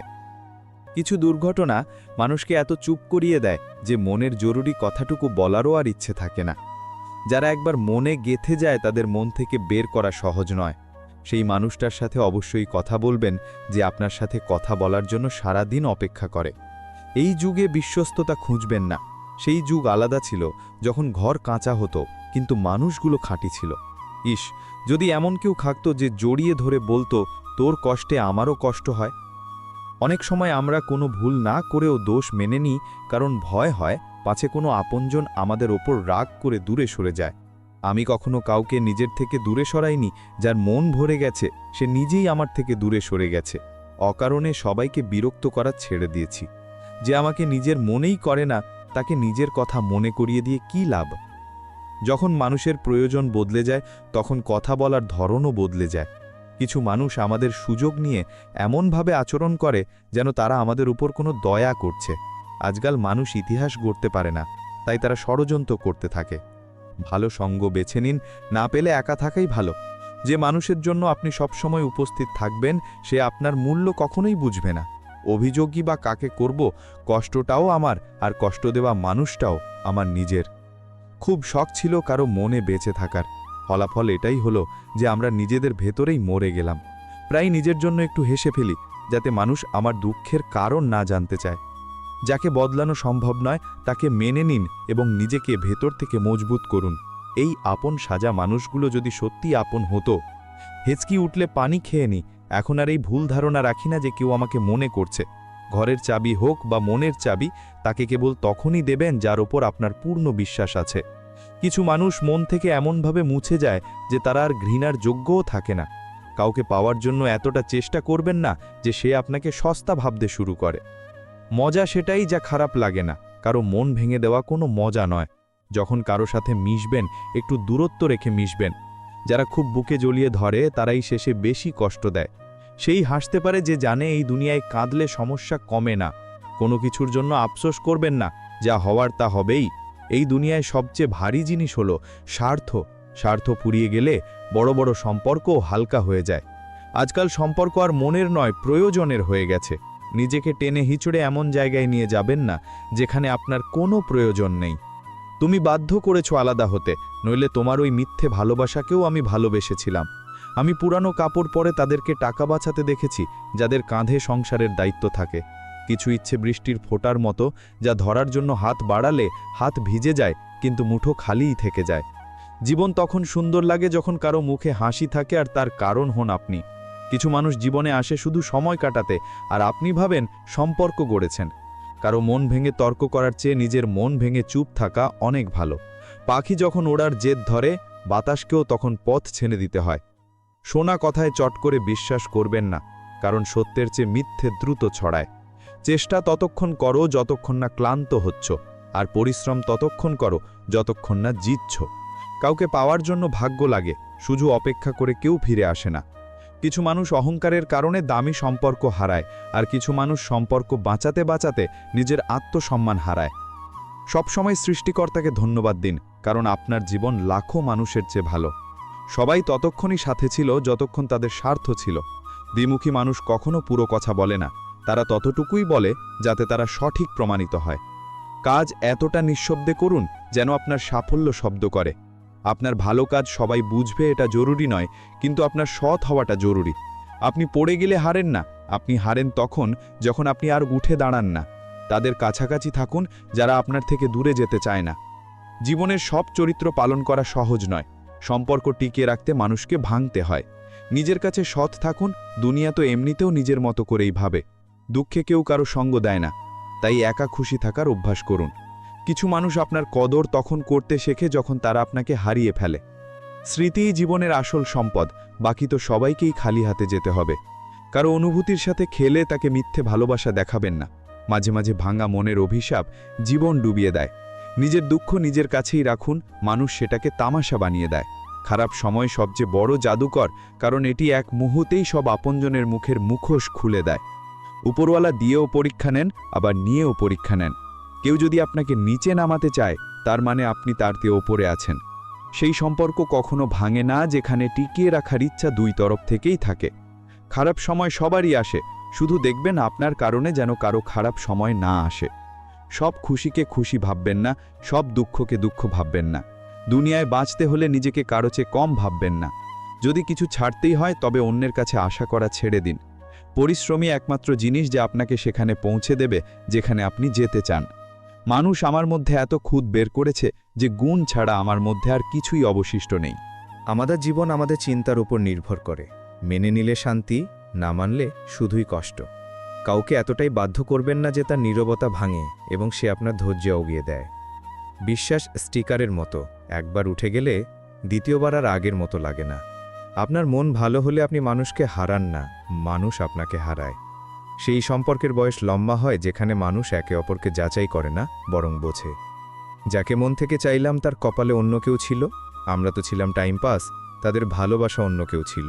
কিছু দুর্ঘটনা মানুষকে এত চুপ করিয়ে দেয় যে মনের জরুরি কথাটুকু বলারও আর ইচ্ছে থাকে না। যারা একবার মনে গেঁথে যায়, তাদের মন থেকে বের করা সহজ নয়। সেই মানুষটার সাথে অবশ্যই কথা বলবেন যে আপনার সাথে কথা বলার জন্য সারা দিন অপেক্ষা করে। এই যুগে বিশ্বস্ততা খুঁজবেন না। সেই যুগ আলাদা ছিল, যখন ঘর কাঁচা হতো কিন্তু মানুষগুলো খাঁটি ছিল। ইস, যদি এমন কেউ থাকতো যে জড়িয়ে ধরে বলতো, তোর কষ্টে আমারও কষ্ট হয়। অনেক সময় আমরা কোনো ভুল না করেও দোষ মেনে নিই, কারণ ভয় হয় পাছে কোনো আপনজন আমাদের ওপর রাগ করে দূরে সরে যায়। আমি কখনো কাউকে নিজের থেকে দূরে সরাইনি। যার মন ভরে গেছে সে নিজেই আমার থেকে দূরে সরে গেছে। অকারণে সবাইকে বিরক্ত করা ছেড়ে দিয়েছি। যে আমাকে নিজের মনেই করে না, তাকে নিজের কথা মনে করিয়ে দিয়ে কী লাভ? যখন মানুষের প্রয়োজন বদলে যায়, তখন কথা বলার ধরনও বদলে যায়। কিছু মানুষ আমাদের সুযোগ নিয়ে এমনভাবে আচরণ করে যেন তারা আমাদের উপর কোনো দয়া করছে। আজকাল মানুষ ইতিহাস গড়তে পারে না, তাই তারা ষড়যন্ত্র করতে থাকে। ভালো সঙ্গ বেছে নিন, না পেলে একা থাকাই ভালো। যে মানুষের জন্য আপনি সবসময় উপস্থিত থাকবেন, সে আপনার মূল্য কখনোই বুঝবে না। অভিযোগই বা কাকে করব? কষ্টটাও আমার, আর কষ্ট দেওয়া মানুষটাও আমার নিজের। খুব শখ ছিল কারো মনে বেঁচে থাকার, ফলাফল এটাই হলো যে আমরা নিজেদের ভেতরেই মরে গেলাম। প্রায় নিজের জন্য একটু হেসে ফেলি, যাতে মানুষ আমার দুঃখের কারণ না জানতে চায়। যাকে বদলানো সম্ভব নয়, তাকে মেনে নিন এবং নিজেকে ভেতর থেকে মজবুত করুন। এই আপন সাজা মানুষগুলো যদি সত্যি আপন হতো, হেঁচকি উঠলে পানি খেয়ে নি। এখন আর এই ভুল ধারণা রাখি না যে কেউ আমাকে মনে করছে। ঘরের চাবি হোক বা মনের চাবি, তাকে কেবল তখনই দেবেন যার ওপর আপনার পূর্ণ বিশ্বাস আছে। কিছু মানুষ মন থেকে এমনভাবে মুছে যায় যে তারা আর ঘৃণার যোগ্যও থাকে না। কাউকে পাওয়ার জন্য এতটা চেষ্টা করবেন না যে সে আপনাকে সস্তা ভাবতে শুরু করে। মজা সেটাই যা খারাপ লাগে না, কারো মন ভেঙে দেওয়া কোনো মজা নয়। যখন কারো সাথে মিশবেন, একটু দূরত্ব রেখে মিশবেন। যারা খুব বুকে জ্বলিয়ে ধরে, তারাই শেষে বেশি কষ্ট দেয়। সেই হাসতে পারে যে জানে এই দুনিয়ায় কাঁদলে সমস্যা কমে না। কোনো কিছুর জন্য আফসোস করবেন না, যা হওয়ার তা হবেই। এই দুনিয়ায় সবচেয়ে ভারী জিনিস হলো স্বার্থ। স্বার্থ ফুরিয়ে গেলে বড় বড় সম্পর্কও হালকা হয়ে যায়। আজকাল সম্পর্ক আর মনের নয়, প্রয়োজনের হয়ে গেছে। নিজেকে টেনে হিচড়ে এমন জায়গায় নিয়ে যাবেন না যেখানে আপনার কোনো প্রয়োজন নেই। তুমি বাধ্য করেছো আলাদা হতে, নইলে তোমার ওই মিথ্যে ভালোবাসাকেও আমি ভালোবেসেছিলাম। আমি পুরানো কাপড় পরে তাদেরকে টাকা বাঁচাতে দেখেছি, যাদের কাঁধে সংসারের দায়িত্ব থাকে। কিছু ইচ্ছে বৃষ্টির ফোঁটার মতো, যা ধরার জন্য হাত বাড়ালে হাত ভিজে যায়, কিন্তু মুঠো খালিই থেকে যায়। জীবন তখন সুন্দর লাগে যখন কারো মুখে হাসি থাকে, আর তার কারণ হন আপনি। কিছু মানুষ জীবনে আসে শুধু সময় কাটাতে, আর আপনি ভাবেন সম্পর্ক গড়েছেন। কারো মন ভেঙে তর্ক করার চেয়ে নিজের মন ভেঙে চুপ থাকা অনেক ভালো। পাখি যখন ওড়ার জেদ ধরে, বাতাসকেও তখন পথ ছেড়ে দিতে হয়। শোনা কথায় চট করে বিশ্বাস করবেন না, কারণ সত্যের চেয়ে মিথ্যে দ্রুত ছড়ায়। চেষ্টা ততক্ষণ করো যতক্ষণ না ক্লান্ত হচ্ছ, আর পরিশ্রম ততক্ষণ করো যতক্ষণ না জিতছ। কাউকে পাওয়ার জন্য ভাগ্য লাগে, শুধু অপেক্ষা করে কেউ ফিরে আসে না। কিছু মানুষ অহংকারের কারণে দামি সম্পর্ক হারায়, আর কিছু মানুষ সম্পর্ক বাঁচাতে বাঁচাতে নিজের আত্মসম্মান হারায়। সবসময় সৃষ্টিকর্তাকে ধন্যবাদ দিন, কারণ আপনার জীবন লাখো মানুষের চেয়ে ভালো। সবাই ততক্ষণই সাথে ছিল যতক্ষণ তাদের স্বার্থ ছিল। দ্বিমুখী মানুষ কখনো পুরো কথা বলে না, তারা ততটুকুই বলে যাতে তারা সঠিক প্রমাণিত হয়। কাজ এতটা নিঃশব্দে করুন যেন আপনার সাফল্য শব্দ করে। আপনার ভালো কাজ সবাই বুঝবে এটা জরুরি নয়, কিন্তু আপনার সৎ হওয়াটা জরুরি। আপনি পড়ে গেলে হারেন না, আপনি হারেন তখন যখন আপনি আর উঠে দাঁড়ান না। তাদের কাছাকাছি থাকুন যারা আপনার থেকে দূরে যেতে চায় না। জীবনের সব চরিত্র পালন করা সহজ নয়। সম্পর্ক টিকিয়ে রাখতে মানুষকে ভাঙতে হয়। নিজের কাছে সৎ থাকুন, দুনিয়া তো এমনিতেও নিজের মতো করেই ভাবে। দুঃখে কেউ কারো সঙ্গ দেয় না, তাই একা খুশি থাকার অভ্যাস করুন। কিছু মানুষ আপনার কদর তখন করতে শেখে যখন তারা আপনাকে হারিয়ে ফেলে। স্মৃতিই জীবনের আসল সম্পদ, বাকি তো সবাইকেই খালি হাতে যেতে হবে। কারো অনুভূতির সাথে খেলে তাকে মিথ্যে ভালোবাসা দেখাবেন না। মাঝে মাঝে ভাঙা মনের অভিশাপ জীবন ডুবিয়ে দেয়। নিজের দুঃখ নিজের কাছেই রাখুন, মানুষ সেটাকে তামাশা বানিয়ে দেয়। খারাপ সময় সবচেয়ে বড় জাদুকর, কারণ এটি এক মুহূর্তেই সব আপনজনের মুখের মুখোশ খুলে দেয়। উপরওয়ালা দিয়েও পরীক্ষা নেন, আবার নিয়েও পরীক্ষা নেন। কেউ যদি আপনাকে নিচে নামাতে চায়, তার মানে আপনি তার চেয়ে ওপরে আছেন। সেই সম্পর্ক কখনো ভাঙে না যেখানে টিকিয়ে রাখার ইচ্ছা দুই তরফ থেকেই থাকে। খারাপ সময় সবারই আসে, শুধু দেখবেন আপনার কারণে যেন কারো খারাপ সময় না আসে। সব খুশিকে খুশি ভাববেন না, সব দুঃখকে দুঃখ ভাববেন না। দুনিয়ায় বাঁচতে হলে নিজেকে কারো চেয়ে কম ভাববেন না। যদি কিছু ছাড়তেই হয় তবে অন্যের কাছে আশা করা ছেড়ে দিন। পরিশ্রমই একমাত্র জিনিস যে আপনাকে সেখানে পৌঁছে দেবে যেখানে আপনি যেতে চান। মানুষ আমার মধ্যে এত খুঁত বের করেছে যে গুণ ছাড়া আমার মধ্যে আর কিছুই অবশিষ্ট নেই। আমাদের জীবন আমাদের চিন্তার উপর নির্ভর করে। মেনে নিলে শান্তি, না মানলে শুধুই কষ্ট। কাউকে এতটাই বাধ্য করবেন না যে তার নীরবতা ভাঙে এবং সে আপনার ধৈর্য উগিয়ে দেয়। বিশ্বাস স্টিকারের মতো, একবার উঠে গেলে দ্বিতীয়বার আর আগের মতো লাগে না। আপনার মন ভালো হলে আপনি মানুষকে হারান না, মানুষ আপনাকে হারায়। সেই সম্পর্কের বয়স লম্বা হয় যেখানে মানুষ একে অপরকে যাচাই করে না, বরং বোঝে। যাকে মন থেকে চাইলাম তার কপালে অন্য কেউ ছিল, আমরা তো ছিলাম টাইম পাস, তাদের ভালোবাসা অন্য কেউ ছিল।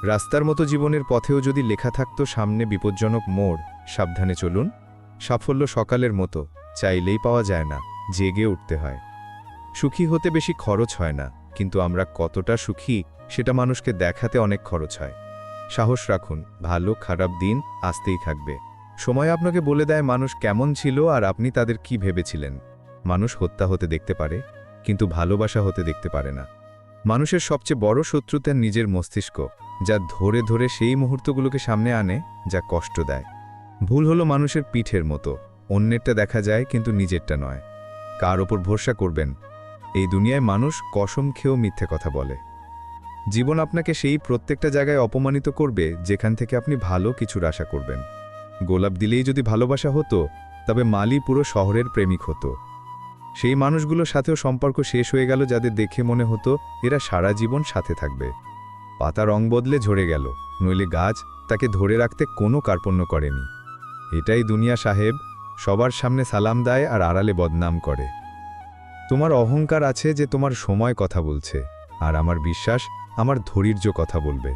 রাস্তার মতো জীবনের পথেও যদি লেখা থাকতো সামনে বিপজ্জনক মোড়, সাবধানে চলুন। সাফল্য সকালের মতো, চাইলেই পাওয়া যায় না, জেগে উঠতে হয়। সুখী হতে বেশি খরচ হয় না, কিন্তু আমরা কতটা সুখী সেটা মানুষকে দেখাতে অনেক খরচ হয়। সাহস রাখুন, ভালো খারাপ দিন আসতেই থাকবে। সময় আপনাকে বলে দেয় মানুষ কেমন ছিল আর আপনি তাদের কি ভেবেছিলেন। মানুষ হত্যা হতে দেখতে পারে, কিন্তু ভালোবাসা হতে দেখতে পারে না। মানুষের সবচেয়ে বড় শত্রু তার নিজের মস্তিষ্ক, যা ধরে ধরে সেই মুহূর্তগুলোকে সামনে আনে যা কষ্ট দেয়। ভুল হলো মানুষের পিঠের মতো, অন্যেরটা দেখা যায় কিন্তু নিজেরটা নয়। কার ওপর ভরসা করবেন? এই দুনিয়ায় মানুষ কসম খেয়েও মিথ্যে কথা বলে। জীবন আপনাকে সেই প্রত্যেকটা জায়গায় অপমানিত করবে যেখান থেকে আপনি ভালো কিছুর আশা করবেন। গোলাপ দিলেই যদি ভালোবাসা হতো, তবে মালি পুরো শহরের প্রেমিক হতো। সেই মানুষগুলোর সাথেও সম্পর্ক শেষ হয়ে গেল যাদের দেখে মনে হতো এরা সারা জীবন সাথে থাকবে। পাতা রং বদলে ঝরে গেল, নইলে গাছ তাকে ধরে রাখতে কোনো কার্পণ্য করেনি। এটাই দুনিয়া সাহেব, সবার সামনে সালাম দেয় আর আড়ালে বদনাম করে। তোমার অহংকার আছে যে তোমার সময় কথা বলছে, আর আমার বিশ্বাস আমার ধৈর্য কথা বলবে।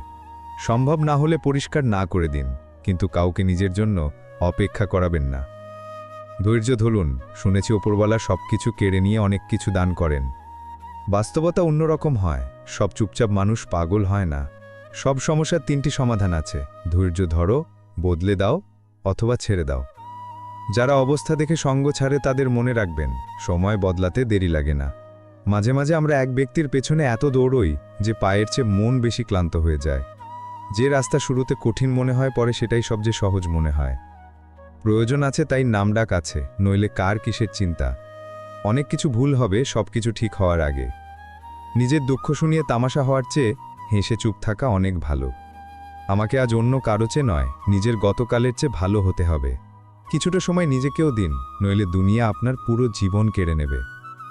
সম্ভব না হলে পরিষ্কার না করে দিন, কিন্তু কাউকে নিজের জন্য অপেক্ষা করাবেন না। ধৈর্য ধরুন, শুনেছি ওপরওয়ালা সব কিছু কেড়ে নিয়ে অনেক কিছু দান করেন। বাস্তবতা অন্যরকম হয়, সব চুপচাপ মানুষ পাগল হয় না। সব সমস্যার 3টি সমাধান আছে, ধৈর্য ধরো, বদলে দাও অথবা ছেড়ে দাও। যারা অবস্থা দেখে সঙ্গ ছাড়ে তাদের মনে রাখবেন, সময় বদলাতে দেরি লাগে না। মাঝে মাঝে আমরা এক ব্যক্তির পেছনে এত দৌড়ই যে পায়ের চেয়ে মন বেশি ক্লান্ত হয়ে যায়। যে রাস্তা শুরুতে কঠিন মনে হয় পরে সেটাই সবচেয়ে সহজ মনে হয়। প্রয়োজন আছে তাই নামডাক আছে, নইলে কার কিসের চিন্তা। অনেক কিছু ভুল হবে সব কিছু ঠিক হওয়ার আগে। নিজের দুঃখ শুনিয়ে তামাশা হওয়ার চেয়ে হেসে চুপ থাকা অনেক ভালো। আমাকে আজ অন্য কারো চেয়ে নয়, নিজের গতকালের চেয়ে ভালো হতে হবে। কিছুটা সময় নিজেকেও দিন, নইলে দুনিয়া আপনার পুরো জীবন কেড়ে নেবে।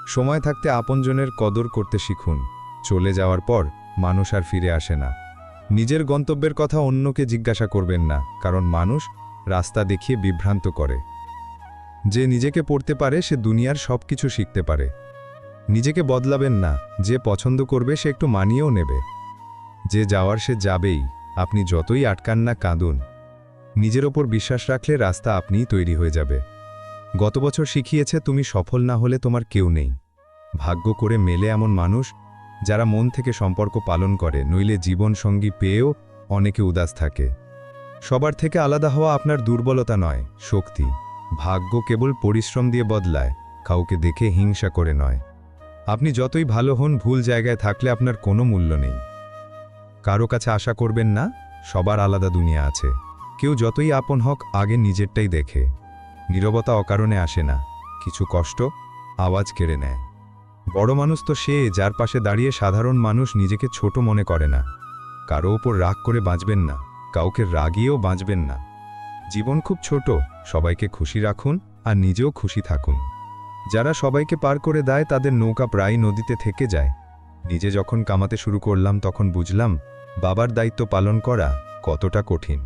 সময় থাকতে আপনজনের কদর করতে শিখুন, চলে যাওয়ার পর মানুষ আর ফিরে আসে না। নিজের গন্তব্যের কথা অন্যকে জিজ্ঞাসা করবেন না, কারণ মানুষ রাস্তা দেখিয়ে বিভ্রান্ত করে। যে নিজেকে পড়তে পারে সে দুনিয়ার সব কিছু শিখতে পারে। নিজেকে বদলাবেন না, যে পছন্দ করবে সে একটু মানিয়েও নেবে। যে যাওয়ার সে যাবেই, আপনি যতই আটকান না কাঁদুন। নিজের ওপর বিশ্বাস রাখলে রাস্তা আপনিই তৈরি হয়ে যাবে। গত বছর শিখিয়েছে তুমি সফল না হলে তোমার কেউ নেই। ভাগ্য করে মেলে এমন মানুষ যারা মন থেকে সম্পর্ক পালন করে, নইলে জীবনসঙ্গী পেয়েও অনেকে উদাস থাকে। সবার থেকে আলাদা হওয়া আপনার দুর্বলতা নয়, শক্তি। ভাগ্য কেবল পরিশ্রম দিয়ে বদলায়, কাউকে দেখে হিংসা করে নয়। আপনি যতই ভালো হন, ভুল জায়গায় থাকলে আপনার কোনো মূল্য নেই। কারো কাছে আশা করবেন না, সবার আলাদা দুনিয়া আছে। কেউ যতই আপন হোক আগে নিজেরটাই দেখে। নীরবতা অকারণে আসে না, কিছু কষ্ট আওয়াজ কেড়ে নেয়। বড় মানুষ তো সে যার পাশে দাঁড়িয়ে সাধারণ মানুষ নিজেকে ছোট মনে করে না। কারো ওপর রাগ করে বাঁচবেন না, কাউকে রাগিয়েও বাঁচবেন না। জীবন খুব ছোট, সবাইকে খুশি রাখুন আর নিজেও খুশি থাকুন। যারা সবাইকে পার করে দেয় তাদের নৌকা প্রায় নদীতে থেকে যায়। নিজে যখন কামাতে শুরু করলাম তখন বুঝলাম বাবার দায়িত্ব পালন করা কতটা কঠিন।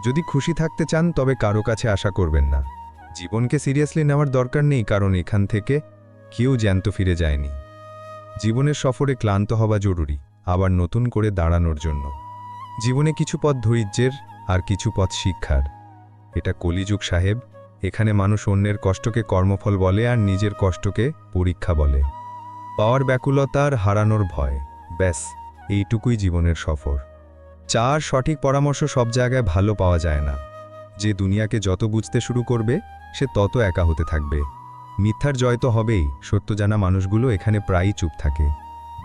যদি খুশি থাকতে চান তবে কারো কাছে আশা করবেন না। জীবনকে সিরিয়াসলি নেওয়ার দরকার নেই, কারণ এখান থেকে কেউ জ্যান্ত ফিরে যায়নি। জীবনের সফরে ক্লান্ত হওয়া জরুরি, আবার নতুন করে দাঁড়ানোর জন্য। জীবনে কিছু পথ ধৈর্যের আর কিছু পথ শিক্ষার। এটা কলিযুগ সাহেব, এখানে মানুষ অন্যের কষ্টকে কর্মফল বলে আর নিজের কষ্টকে পরীক্ষা বলে। পাওয়ার ব্যাকুলতা আর হারানোর ভয়, ব্যাস এইটুকুই জীবনের সফর। চার সঠিক পরামর্শ সব জায়গায় ভালো পাওয়া যায় না। যে দুনিয়াকে যত বুঝতে শুরু করবে সে তত একা হতে থাকবে। মিথ্যার জয় তো হবেই, সত্য জানা মানুষগুলো এখানে প্রায়ই চুপ থাকে।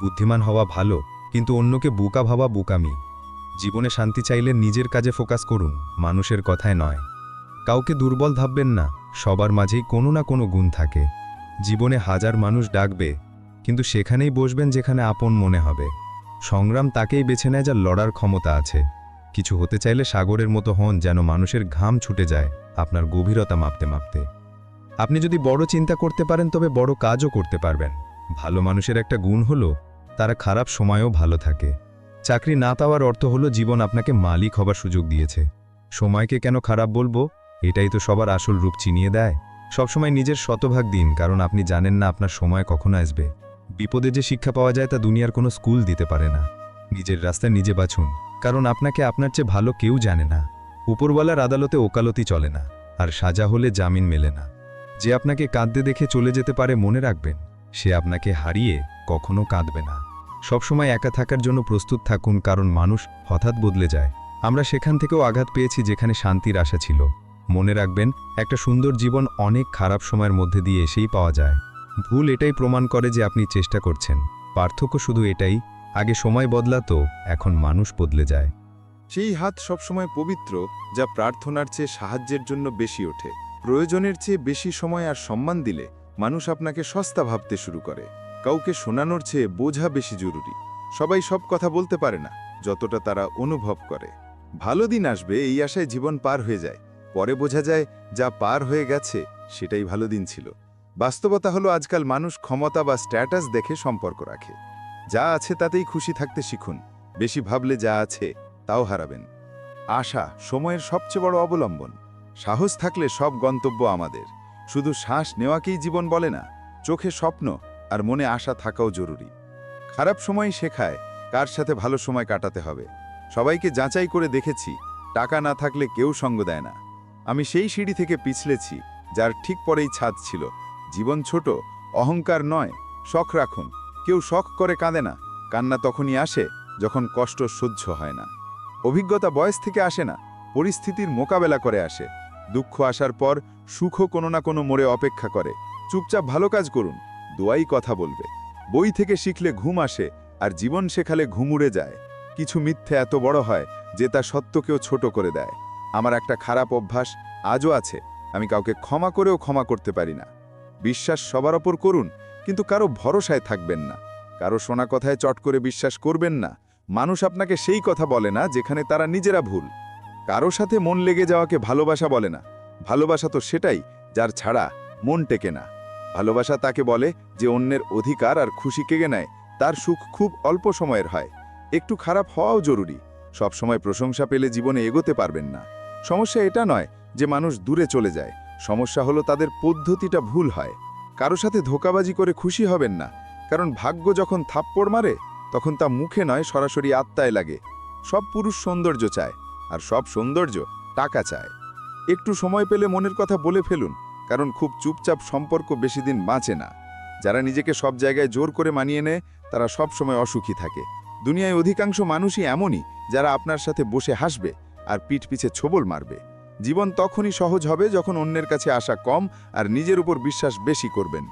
বুদ্ধিমান হওয়া ভালো, কিন্তু অন্যকে বোকা ভাবা বোকামি। জীবনে শান্তি চাইলে নিজের কাজে ফোকাস করুন, মানুষের কথায় নয়। কাউকে দুর্বল ভাববেন না, সবার মাঝেই কোনো না কোনো গুণ থাকে। জীবনে হাজার মানুষ ডাকবে, কিন্তু সেখানেই বসবেন যেখানে আপন মনে হবে। সংগ্রাম তাকেই বেছে নেয় যার লড়ার ক্ষমতা আছে। কিছু হতে চাইলে সাগরের মতো হন, যেন মানুষের ঘাম ছুটে যায় আপনার গভীরতা মাপতে মাপতে। আপনি যদি বড় চিন্তা করতে পারেন তবে বড় কাজও করতে পারবেন। ভালো মানুষের একটা গুণ হলো তারা খারাপ সময়েও ভালো থাকে। চাকরি না পাওয়ার অর্থ হলো জীবন আপনাকে মালিক হবার সুযোগ দিয়েছে। সময়কে কেন খারাপ বলবো, এটাই তো সবার আসল রূপ চিনিয়ে দেয়। সবসময় নিজের শতভাগ দিন, কারণ আপনি জানেন না আপনার সময় কখন আসবে। বিপদে যে শিক্ষা পাওয়া যায় তা দুনিয়ার কোনো স্কুল দিতে পারে না। নিজের রাস্তা নিজে বাছুন, কারণ আপনাকে আপনার চেয়ে ভালো কেউ জানে না। উপরওয়ালার আদালতে ওকালতি চলে না, আর সাজা হলে জামিন মেলে না। যে আপনাকে কাঁদতে দেখে চলে যেতে পারে মনে রাখবেন, সে আপনাকে হারিয়ে কখনো কাঁদবে না। সবসময় একা থাকার জন্য প্রস্তুত থাকুন, কারণ মানুষ হঠাৎ বদলে যায়। আমরা সেখান থেকেও আঘাত পেয়েছি যেখানে শান্তির আশা ছিল। মনে রাখবেন, একটা সুন্দর জীবন অনেক খারাপ সময়ের মধ্যে দিয়ে এসেই পাওয়া যায়। ভুল এটাই প্রমাণ করে যে আপনি চেষ্টা করছেন। পার্থক্য শুধু এটাই, আগে সময় বদলাতো, এখন মানুষ বদলে যায়। সেই হাত সবসময় পবিত্র যা প্রার্থনার চেয়ে সাহায্যের জন্য বেশি ওঠে। প্রয়োজনের চেয়ে বেশি সময় আর সম্মান দিলে মানুষ আপনাকে সস্তা ভাবতে শুরু করে। কাউকে শোনানোর চেয়ে বোঝা বেশি জরুরি। সবাই সব কথা বলতে পারে না যতটা তারা অনুভব করে। ভালো দিন আসবে এই আশায় জীবন পার হয়ে যায়, পরে বোঝা যায় যা পার হয়ে গেছে সেটাই ভালো দিন ছিল। বাস্তবতা হলো আজকাল মানুষ ক্ষমতা বা স্ট্যাটাস দেখে সম্পর্ক রাখে। যা আছে তাতেই খুশি থাকতে শিখুন, বেশি ভাবলে যা আছে তাও হারাবেন। আশা সময়ের সবচেয়ে বড় অবলম্বন। সাহস থাকলে সব গন্তব্য আমাদের। শুধু শ্বাস নেওয়াকেই জীবন বলে না, চোখে স্বপ্ন আর মনে আশা থাকাও জরুরি। খারাপ সময় শেখায় কার সাথে ভালো সময় কাটাতে হবে। সবাইকে যাচাই করে দেখেছি, টাকা না থাকলে কেউ সঙ্গ দেয় না। আমি সেই সিঁড়ি থেকে পিছলেছি যার ঠিক পরেই ছাদ ছিল। জীবন ছোট, অহংকার নয়, শখ রাখুন। কেউ শখ করে কাঁদে না, কান্না তখনই আসে যখন কষ্ট সহ্য হয় না। অভিজ্ঞতা বয়স থেকে আসে না, পরিস্থিতির মোকাবেলা করে আসে। দুঃখ আসার পর সুখও কোনো না কোনো মোড়ে অপেক্ষা করে। চুপচাপ ভালো কাজ করুন, দোয়াই কথা বলবে। বই থেকে শিখলে ঘুম আসে, আর জীবন শেখালে ঘুম উড়ে যায়। কিছু মিথ্যে এত বড় হয় যে তা সত্যকেও ছোট করে দেয়। আমার একটা খারাপ অভ্যাস আজও আছে, আমি কাউকে ক্ষমা করেও ক্ষমা করতে পারি না। বিশ্বাস সবার ওপর করুন, কিন্তু কারো ভরসায় থাকবেন না। কারো শোনা কথায় চট করে বিশ্বাস করবেন না। মানুষ আপনাকে সেই কথা বলে না যেখানে তারা নিজেরা ভুল। কারো সাথে মন লেগে যাওয়াকে ভালোবাসা বলে না। ভালোবাসা তো সেটাই যার ছাড়া মন টেকে না। ভালোবাসা তাকে বলে যে অন্যের অধিকার আর খুশি কেড়ে নেয়। তার সুখ খুব অল্প সময়ের হয়। একটু খারাপ হওয়াও জরুরি। সব সময় প্রশংসা পেলে জীবনে এগোতে পারবেন না। সমস্যা এটা নয় যে মানুষ দূরে চলে যায়, সমস্যা হলো তাদের পদ্ধতিটা ভুল হয়। কারো সাথে ধোঁকাবাজি করে খুশি হবেন না, কারণ ভাগ্য যখন থাপ্পড় মারে তখন তা মুখে নয়, সরাসরি আত্মায় লাগে। সব পুরুষ সৌন্দর্য চায়, আর সব সৌন্দর্য টাকা চায়। একটু সময় পেলে মনের কথা বলে ফেলুন, কারণ খুব চুপচাপ সম্পর্ক বেশি দিন বাঁচে না। যারা নিজেকে সব জায়গায় জোর করে মানিয়ে নেয় তারা সব সময় অসুখী থাকে। দুনিয়ায় অধিকাংশ মানুষই এমনই যারা আপনার সাথে বসে হাসবে আর পিঠ পিছে ছোবল মারবে। জীবন তখনই সহজ হবে যখন অন্যের কাছে আশা কম আর নিজের উপর বিশ্বাস বেশি করবেন।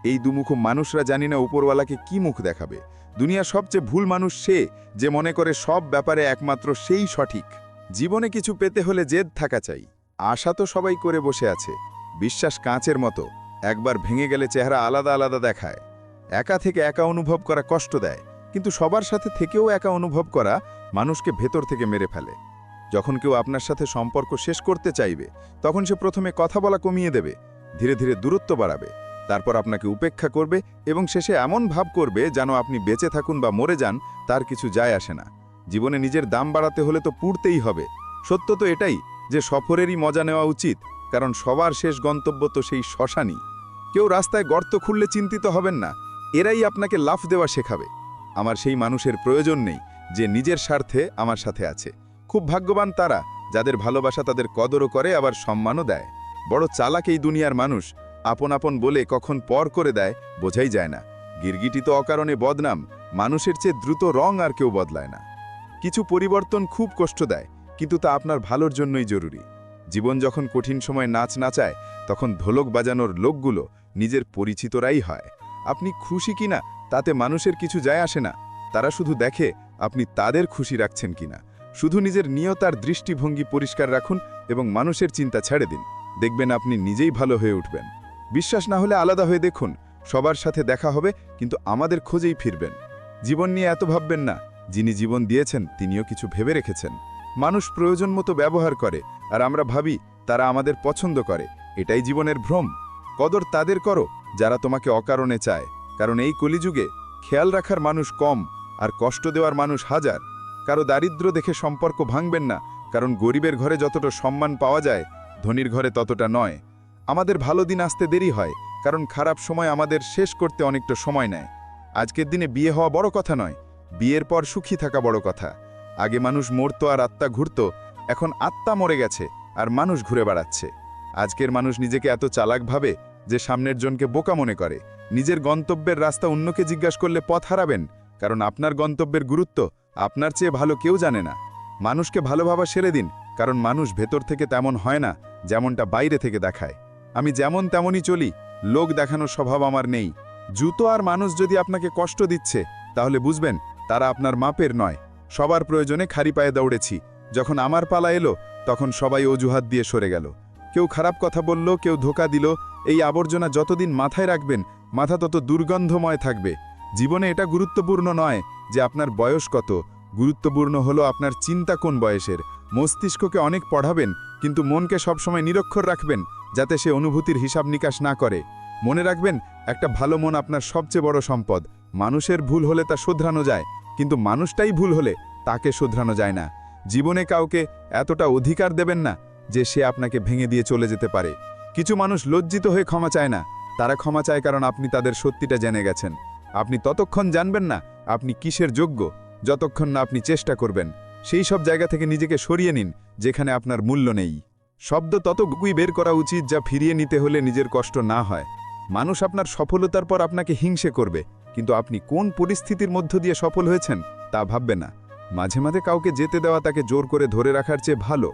এই দুমুখ মানুষরা জানি না উপরওয়ালাকে কি মুখ দেখাবে। দুনিয়ার সবচেয়ে ভুল মানুষ সে যে মনে করে সব ব্যাপারে একমাত্র সেই সঠিক। জীবনে কিছু পেতে হলে জেদ থাকা চাই। আশা তো সবাই করে বসে আছে। বিশ্বাস কাঁচের মতো, একবার ভেঙে গেলে চেহারা আলাদা আলাদা দেখায়। একা থেকে একা অনুভব করা কষ্ট দেয়, কিন্তু সবার সাথে থেকেও একা অনুভব করা মানুষকে ভেতর থেকে মেরে ফেলে। যখন কেউ আপনার সাথে সম্পর্ক শেষ করতে চাইবে তখন সে প্রথমে কথা বলা কমিয়ে দেবে, ধীরে ধীরে দূরত্ব বাড়াবে, তারপর আপনাকে উপেক্ষা করবে এবং শেষে এমন ভাব করবে যেন আপনি বেঁচে থাকুন বা মরে যান তার কিছু যায় আসে না। জীবনে নিজের দাম বাড়াতে হলে তো পুড়তেই হবে। সত্য তো এটাই যে সফরেরই মজা নেওয়া উচিত, কারণ সবার শেষ গন্তব্য তো সেই শ্মশানই। কেউ রাস্তায় গর্ত খুললে চিন্তিত হবেন না, এরাই আপনাকে লাফ দেওয়া শেখাবে। আমার সেই মানুষের প্রয়োজন নেই যে নিজের স্বার্থে আমার সাথে আছে। খুব ভাগ্যবান তারা যাদের ভালোবাসা তাদের কদরও করে, আবার সম্মানও দেয়। বড় চালাক এই দুনিয়ার মানুষ, আপন আপন বলে কখন পর করে দেয় বোঝাই যায় না। গিরগিটি তো অকারণে বদনাম, মানুষের চেয়ে দ্রুত রং আর কেউ বদলায় না। কিছু পরিবর্তন খুব কষ্ট দেয়, কিন্তু তা আপনার ভালোর জন্যই জরুরি। জীবন যখন কঠিন সময় নাচ নাচায়, তখন ঢোলক বাজানোর লোকগুলো নিজের পরিচিতরাই হয়। আপনি খুশি কিনা তাতে মানুষের কিছু যায় আসে না, তারা শুধু দেখে আপনি তাদের খুশি রাখছেন কিনা। শুধু নিজের নিয়ত আর দৃষ্টিভঙ্গি পরিষ্কার রাখুন এবং মানুষের চিন্তা ছেড়ে দিন, দেখবেন আপনি নিজেই ভালো হয়ে উঠবেন। বিশ্বাস না হলে আলাদা হয়ে দেখুন, সবার সাথে দেখা হবে কিন্তু আমাদের খোঁজেই ফিরবেন। জীবন নিয়ে এত ভাববেন না, যিনি জীবন দিয়েছেন তিনিও কিছু ভেবে রেখেছেন। মানুষ প্রয়োজন মতো ব্যবহার করে, আর আমরা ভাবি তারা আমাদের পছন্দ করে। এটাই জীবনের ভ্রম। কদর তাদের করো যারা তোমাকে অকারণে চায়, কারণ এই কলিযুগে খেয়াল রাখার মানুষ কম আর কষ্ট দেওয়ার মানুষ হাজার। কারো দারিদ্র্য দেখে সম্পর্ক ভাঙবেন না, কারণ গরিবের ঘরে যতটা সম্মান পাওয়া যায় ধনীর ঘরে ততটা নয়। আমাদের ভালো দিন আসতে দেরি হয়, কারণ খারাপ সময় আমাদের শেষ করতে অনেকটা সময় নেয়। আজকের দিনে বিয়ে হওয়া বড় কথা নয়, বিয়ের পর সুখী থাকা বড় কথা। আগে মানুষ মরতো আর আত্মা ঘুরত, এখন আত্মা মরে গেছে আর মানুষ ঘুরে বেড়াচ্ছে। আজকের মানুষ নিজেকে এত চালাক ভাবে যে সামনের জনকে বোকা মনে করে। নিজের গন্তব্যের রাস্তা অন্যকে জিজ্ঞাসা করলে পথ হারাবেন, কারণ আপনার গন্তব্যের গুরুত্ব আপনার চেয়ে ভালো কেউ জানে না। মানুষকে ভালোভাবা সেরে দিন, কারণ মানুষ ভেতর থেকে তেমন হয় না যেমনটা বাইরে থেকে দেখায়। আমি যেমন তেমনই চলি, লোক দেখানোর স্বভাব আমার নেই। জুতো আর মানুষ যদি আপনাকে কষ্ট দিচ্ছে, তাহলে বুঝবেন তারা আপনার মাপের নয়। সবার প্রয়োজনে খালি পায়ে দৌড়েছি, যখন আমার পালা এলো তখন সবাই অজুহাত দিয়ে সরে গেল। কেউ খারাপ কথা বলল, কেউ ধোঁকা দিল। এই আবর্জনা যতদিন মাথায় রাখবেন, মাথা তত দুর্গন্ধময় থাকবে। জীবনে এটা গুরুত্বপূর্ণ নয় যে আপনার বয়স কত, গুরুত্বপূর্ণ হলো আপনার চিন্তা কোন বয়সের। মস্তিষ্ককে অনেক পড়াবেন, কিন্তু মনকে সবসময় নিরক্ষর রাখবেন, যাতে সে অনুভূতির হিসাব নিকাশ না করে। মনে রাখবেন, একটা ভালো মন আপনার সবচেয়ে বড় সম্পদ। মানুষের ভুল হলে তা শোধরানো যায়, কিন্তু মানুষটাই ভুল হলে তাকে শোধরানো যায় না। জীবনে কাউকে এতটা অধিকার দেবেন না যে সে আপনাকে ভেঙে দিয়ে চলে যেতে পারে। কিছু মানুষ লজ্জিত হয়ে ক্ষমা চায় না, তারা ক্ষমা চায় কারণ আপনি তাদের সত্যিটা জেনে গেছেন। আপনি ততক্ষণ জানবেন না আপনি কিসের যোগ্য, যতক্ষণ না আপনি চেষ্টা করবেন। সেই সব জায়গা থেকে নিজেকে সরিয়ে নিন যেখানে আপনার মূল্য নেই। শব্দ ততটুকুই বের করা উচিত যা ফিরিয়ে নিতে হলে নিজের কষ্ট না হয়। মানুষ আপনার সফলতার পর আপনাকে হিংসে করবে, কিন্তু আপনি কোন পরিস্থিতির মধ্য দিয়ে সফল হয়েছেন তা ভাববে না। মাঝে মাঝে কাউকে যেতে দেওয়া তাকে জোর করে ধরে রাখার চেয়ে ভালো।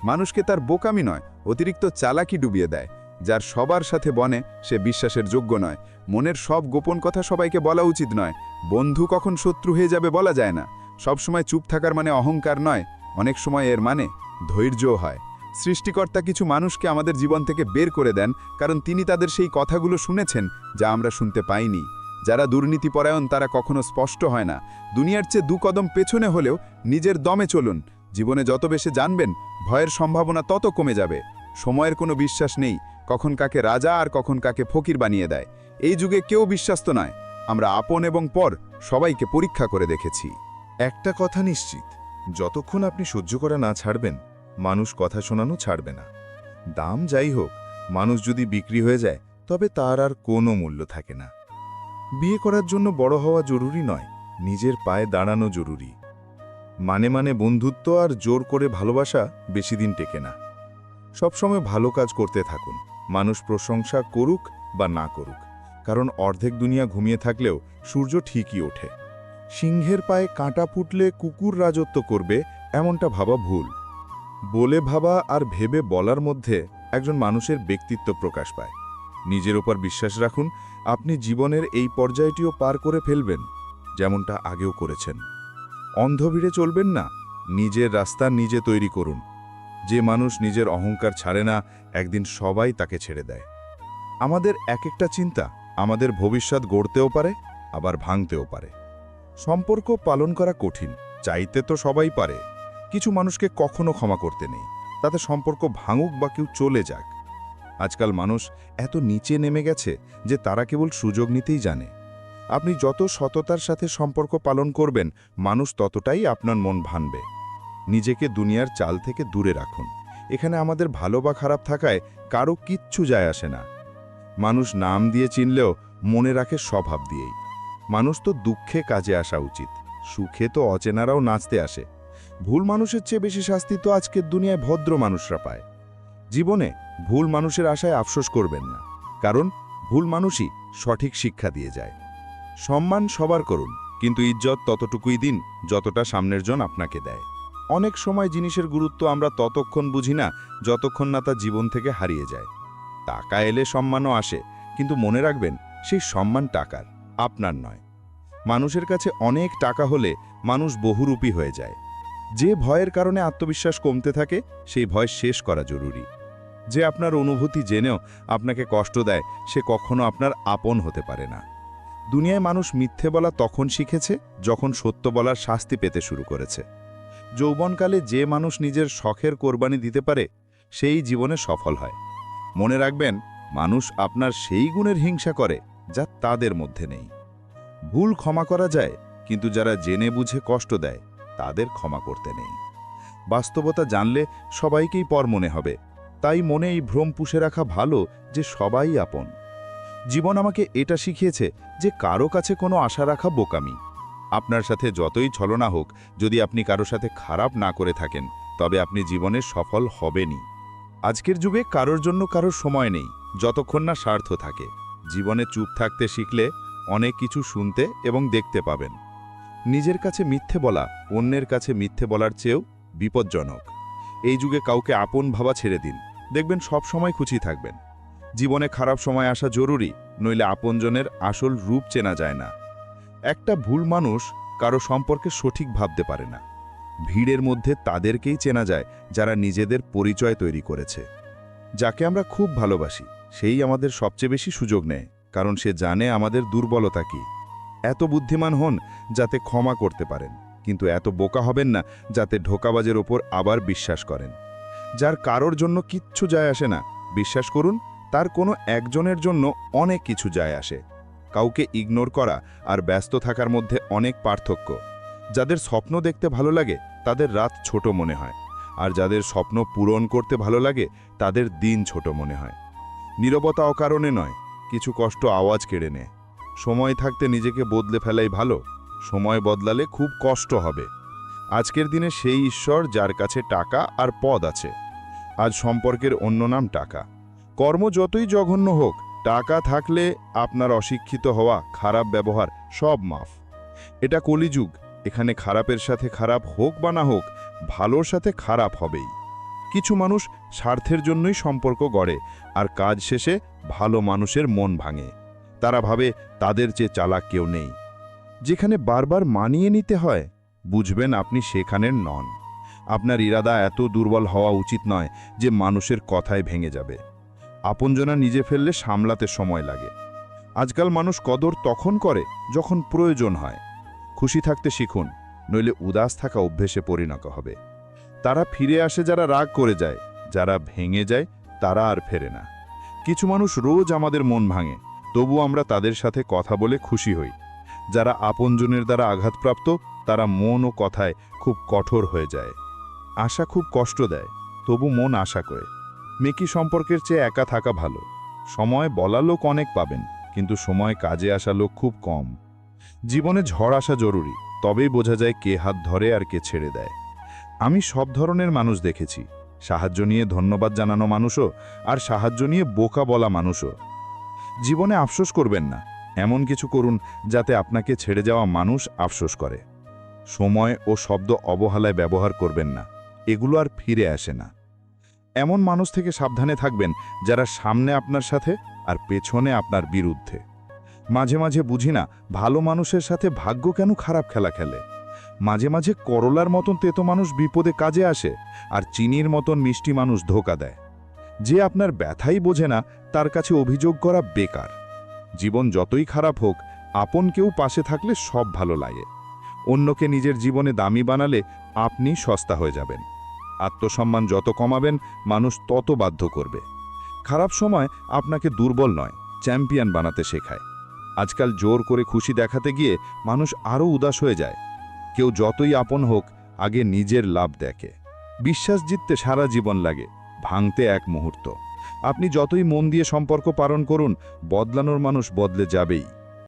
মানুষকে তার বোকামি নয়, অতিরিক্ত চালাকি ডুবিয়ে দেয়। যার সবার সাথে বনে সে বিশ্বাসের যোগ্য নয়। মনের সব গোপন কথা সবাইকে বলা উচিত নয়। বন্ধু কখন শত্রু হয়ে যাবে বলা যায় না। সবসময় চুপ থাকার মানে অহংকার নয়, অনেক সময় এর মানে ধৈর্যও হয়। সৃষ্টিকর্তা কিছু মানুষকে আমাদের জীবন থেকে বের করে দেন, কারণ তিনি তাদের সেই কথাগুলো শুনেছেন যা আমরা শুনতে পাইনি। যারা দুর্নীতিপরায়ণ তারা কখনো স্পষ্ট হয় না। দুনিয়ার চেয়ে 2 কদম পেছনে হলেও নিজের দমে চলুন। জীবনে যত বেশি জানবেন, ভয়ের সম্ভাবনা তত কমে যাবে। সময়ের কোনো বিশ্বাস নেই, কখন কাকে রাজা আর কখন কাকে ফকির বানিয়ে দেয়। এই যুগে কেউ বিশ্বাস্ত নয়। আমরা আপন এবং পর সবাইকে পরীক্ষা করে দেখেছি। একটা কথা নিশ্চিত, যতক্ষণ আপনি সহ্য করা না ছাড়বেন, মানুষ কথা শোনানো ছাড়বে না। দাম যাই হোক, মানুষ যদি বিক্রি হয়ে যায় তবে তার আর কোনো মূল্য থাকে না। বিয়ে করার জন্য বড় হওয়া জরুরি নয়, নিজের পায়ে দাঁড়ানো জরুরি। মানে বন্ধুত্ব আর জোর করে ভালোবাসা বেশি দিন টেকে না। সবসময় ভালো কাজ করতে থাকুন, মানুষ প্রশংসা করুক বা না করুক, কারণ অর্ধেক দুনিয়া ঘুমিয়ে থাকলেও সূর্য ঠিকই ওঠে। সিংহের পায়ে কাঁটা ফুটলে কুকুর রাজত্ব করবে এমনটা ভাবা ভুল। বলে ভাবা আর ভেবে বলার মধ্যে একজন মানুষের ব্যক্তিত্ব প্রকাশ পায়। নিজের ওপর বিশ্বাস রাখুন, আপনি জীবনের এই পর্যায়টিও পার করে ফেলবেন, যেমনটা আগেও করেছেন। অন্ধভিড়ে চলবেন না, নিজের রাস্তা নিজে তৈরি করুন। যে মানুষ নিজের অহংকার ছাড়ে না, একদিন সবাই তাকে ছেড়ে দেয়। আমাদের এক একটা চিন্তা আমাদের ভবিষ্যৎ গড়তেও পারে, আবার ভাঙতেও পারে। সম্পর্ক পালন করা কঠিন, চাইতে তো সবাই পারে। কিছু মানুষকে কখনো ক্ষমা করতে নেই, তাতে সম্পর্ক ভাঙুক বা কেউ চলে যাক। আজকাল মানুষ এত নিচে নেমে গেছে যে তারা কেবল সুযোগ নিতেই জানে। আপনি যত সততার সাথে সম্পর্ক পালন করবেন, মানুষ ততটাই আপনার মন ভানবে। নিজেকে দুনিয়ার চাল থেকে দূরে রাখুন। এখানে আমাদের ভালো বা খারাপ থাকায় কারো কিচ্ছু যায় আসে না। মানুষ নাম দিয়ে চিনলেও মনে রাখে স্বভাব দিয়েই। মানুষ তো দুঃখে কাজে আসা উচিত, সুখে তো অচেনারাও নাচতে আসে। ভুল মানুষের চেয়ে বেশি শাস্তি তো আজকের দুনিয়ায় ভদ্র মানুষরা পায়। জীবনে ভুল মানুষের আশায় আফসোস করবেন না, কারণ ভুল মানুষই সঠিক শিক্ষা দিয়ে যায়। সম্মান সবার করুন, কিন্তু ইজ্জত ততটুকুই দিন যতটা সামনের জন আপনাকে দেয়। অনেক সময় জিনিসের গুরুত্ব আমরা ততক্ষণ বুঝি না যতক্ষণ না তা জীবন থেকে হারিয়ে যায়। টাকা এলে সম্মানও আসে, কিন্তু মনে রাখবেন সেই সম্মান টাকার, আপনার নয়। মানুষের কাছে অনেক টাকা হলে মানুষ বহুরূপী হয়ে যায়। যে ভয়ের কারণে আত্মবিশ্বাস কমতে থাকে সেই ভয় শেষ করা জরুরি। যে আপনার অনুভূতি জেনেও আপনাকে কষ্ট দেয় সে কখনো আপনার আপন হতে পারে না। দুনিয়ায় মানুষ মিথ্যে বলা তখন শিখেছে যখন সত্য বলার শাস্তি পেতে শুরু করেছে। যৌবনকালে যে মানুষ নিজের শখের কোরবানি দিতে পারে সেই জীবনে সফল হয়। মনে রাখবেন, মানুষ আপনার সেই গুণের হিংসা করে যা তাদের মধ্যে নেই। ভুল ক্ষমা করা যায়, কিন্তু যারা জেনে বুঝে কষ্ট দেয় তাদের ক্ষমা করতে নেই। বাস্তবতা জানলে সবাইকেই পর মনে হবে, তাই মনে এই ভ্রম পুষে রাখা ভালো যে সবাই আপন। জীবন আমাকে এটা শিখিয়েছে যে কারো কাছে কোনো আশা রাখা বোকামি। আপনার সাথে যতই ছলনা হোক, যদি আপনি কারো সাথে খারাপ না করে থাকেন তবে আপনি জীবনে সফল হবেনই। আজকের যুগে কারোর জন্য কারোর সময় নেই যতক্ষণ না স্বার্থ থাকে। জীবনে চুপ থাকতে শিখলে অনেক কিছু শুনতে এবং দেখতে পাবেন। নিজের কাছে মিথ্যে বলা অন্যের কাছে মিথ্যে বলার চেয়েও বিপজ্জনক। এই যুগে কাউকে আপন ভাবা ছেড়ে দিন, দেখবেন সব সময় খুশি থাকবেন। জীবনে খারাপ সময় আসা জরুরি, নইলে আপনজনের আসল রূপ চেনা যায় না। একটা ভুল মানুষ কারো সম্পর্কে সঠিক ভাবতে পারে না। ভিড়ের মধ্যে তাদেরকেই চেনা যায় যারা নিজেদের পরিচয় তৈরি করেছে। যাকে আমরা খুব ভালোবাসি সেই আমাদের সবচেয়ে বেশি সুযোগ নেয়, কারণ সে জানে আমাদের দুর্বলতা কি। এত বুদ্ধিমান হন যাতে ক্ষমা করতে পারেন, কিন্তু এত বোকা হবেন না যাতে ধোঁকাবাজের ওপর আবার বিশ্বাস করেন। যার কারোর জন্য কিচ্ছু যায় আসে না, বিশ্বাস করুন তার কোনো একজনের জন্য অনেক কিছু যায় আসে। কাউকে ইগনোর করা আর ব্যস্ত থাকার মধ্যে অনেক পার্থক্য। যাদের স্বপ্ন দেখতে ভালো লাগে তাদের রাত ছোট মনে হয়, আর যাদের স্বপ্ন পূরণ করতে ভালো লাগে তাদের দিন ছোট মনে হয়। নীরবতা অকারণে নয়, কিছু কষ্ট আওয়াজ কেড়ে নেয়। সময় থাকতে নিজেকে বদলে ফেলাই ভালো, সময় বদলালে খুব কষ্ট হবে। আজকের দিনে সেই ঈশ্বর যার কাছে টাকা আর পদ আছে। আজ সম্পর্কের অন্য নাম টাকা। কর্ম যতই জঘন্য হোক, টাকা থাকলে আপনার অশিক্ষিত হওয়া, খারাপ ব্যবহার সব মাফ। এটা কলিযুগ, এখানে খারাপের সাথে খারাপ হোক বা না হোক, ভালোর সাথে খারাপ হবেই। কিছু মানুষ স্বার্থের জন্যই সম্পর্ক গড়ে, আর কাজ শেষে ভালো মানুষের মন ভাঙে। তারা ভাবে তাদের চেয়ে চালাক কেউ নেই। যেখানে বারবার মানিয়ে নিতে হয়, বুঝবেন আপনি সেখানের নন। আপনার ইরাদা এত দুর্বল হওয়া উচিত নয় যে মানুষের কথায় ভেঙে যাবে। আপনজনা নিজে ফেললে সামলাতে সময় লাগে। আজকাল মানুষ কদর তখন করে যখন প্রয়োজন হয়। খুশি থাকতে শিখুন, নইলে উদাস থাকা অভ্যেসে পরিণত হবে। তারা ফিরে আসে যারা রাগ করে যায়, যারা ভেঙে যায় তারা আর ফেরে না। কিছু মানুষ রোজ আমাদের মন ভাঙে, তবু আমরা তাদের সাথে কথা বলে খুশি হই। যারা আপনজনের দ্বারা আঘাতপ্রাপ্ত তারা মন ও কথায় খুব কঠোর হয়ে যায়। আশা খুব কষ্ট দেয়, তবু মন আশা করে। মেকি সম্পর্কের চেয়ে একা থাকা ভালো। সময় বলা লোক অনেক পাবেন, কিন্তু সময় কাজে আসা লোক খুব কম। জীবনে ঝড় আসা জরুরি, তবেই বোঝা যায় কে হাত ধরে আর কে ছেড়ে দেয়। আমি সব ধরনের মানুষ দেখেছি, সাহায্য নিয়ে ধন্যবাদ জানানো মানুষও, আর সাহায্য নিয়ে বোকা বলা মানুষও। জীবনে আফসোস করবেন না, এমন কিছু করুন যাতে আপনাকে ছেড়ে যাওয়া মানুষ আফসোস করে। সময় ও শব্দ অবহেলায় ব্যবহার করবেন না, এগুলো আর ফিরে আসে না। এমন মানুষ থেকে সাবধানে থাকবেন যারা সামনে আপনার সাথে আর পেছনে আপনার বিরুদ্ধে। মাঝে মাঝে বুঝি না ভালো মানুষের সাথে ভাগ্য কেন খারাপ খেলা খেলে। মাঝে মাঝে করলার মতন তেতো মানুষ বিপদে কাজে আসে, আর চিনির মতন মিষ্টি মানুষ ধোঁকা দেয়। যে আপনার ব্যথাই বোঝে না তার কাছে অভিযোগ করা বেকার। জীবন যতই খারাপ হোক, আপন কেউ পাশে থাকলে সব ভালো লাগে। অন্যকে নিজের জীবনে দামি বানালে আপনি সস্তা হয়ে যাবেন। আত্মসম্মান যত কমাবেন, মানুষ তত বাধ্য করবে। খারাপ সময় আপনাকে দুর্বল নয়, চ্যাম্পিয়ন বানাতে শেখায়। আজকাল জোর করে খুশি দেখাতে গিয়ে মানুষ আরও উদাস হয়ে যায়। কেউ যতই আপন হোক, আগে নিজের লাভ দেখে। বিশ্বাস জিততে সারা জীবন লাগে, ভাঙতে এক মুহূর্ত। আপনি যতই মন দিয়ে সম্পর্ক পালন করুন, বদলানোর মানুষ বদলে যাবেই।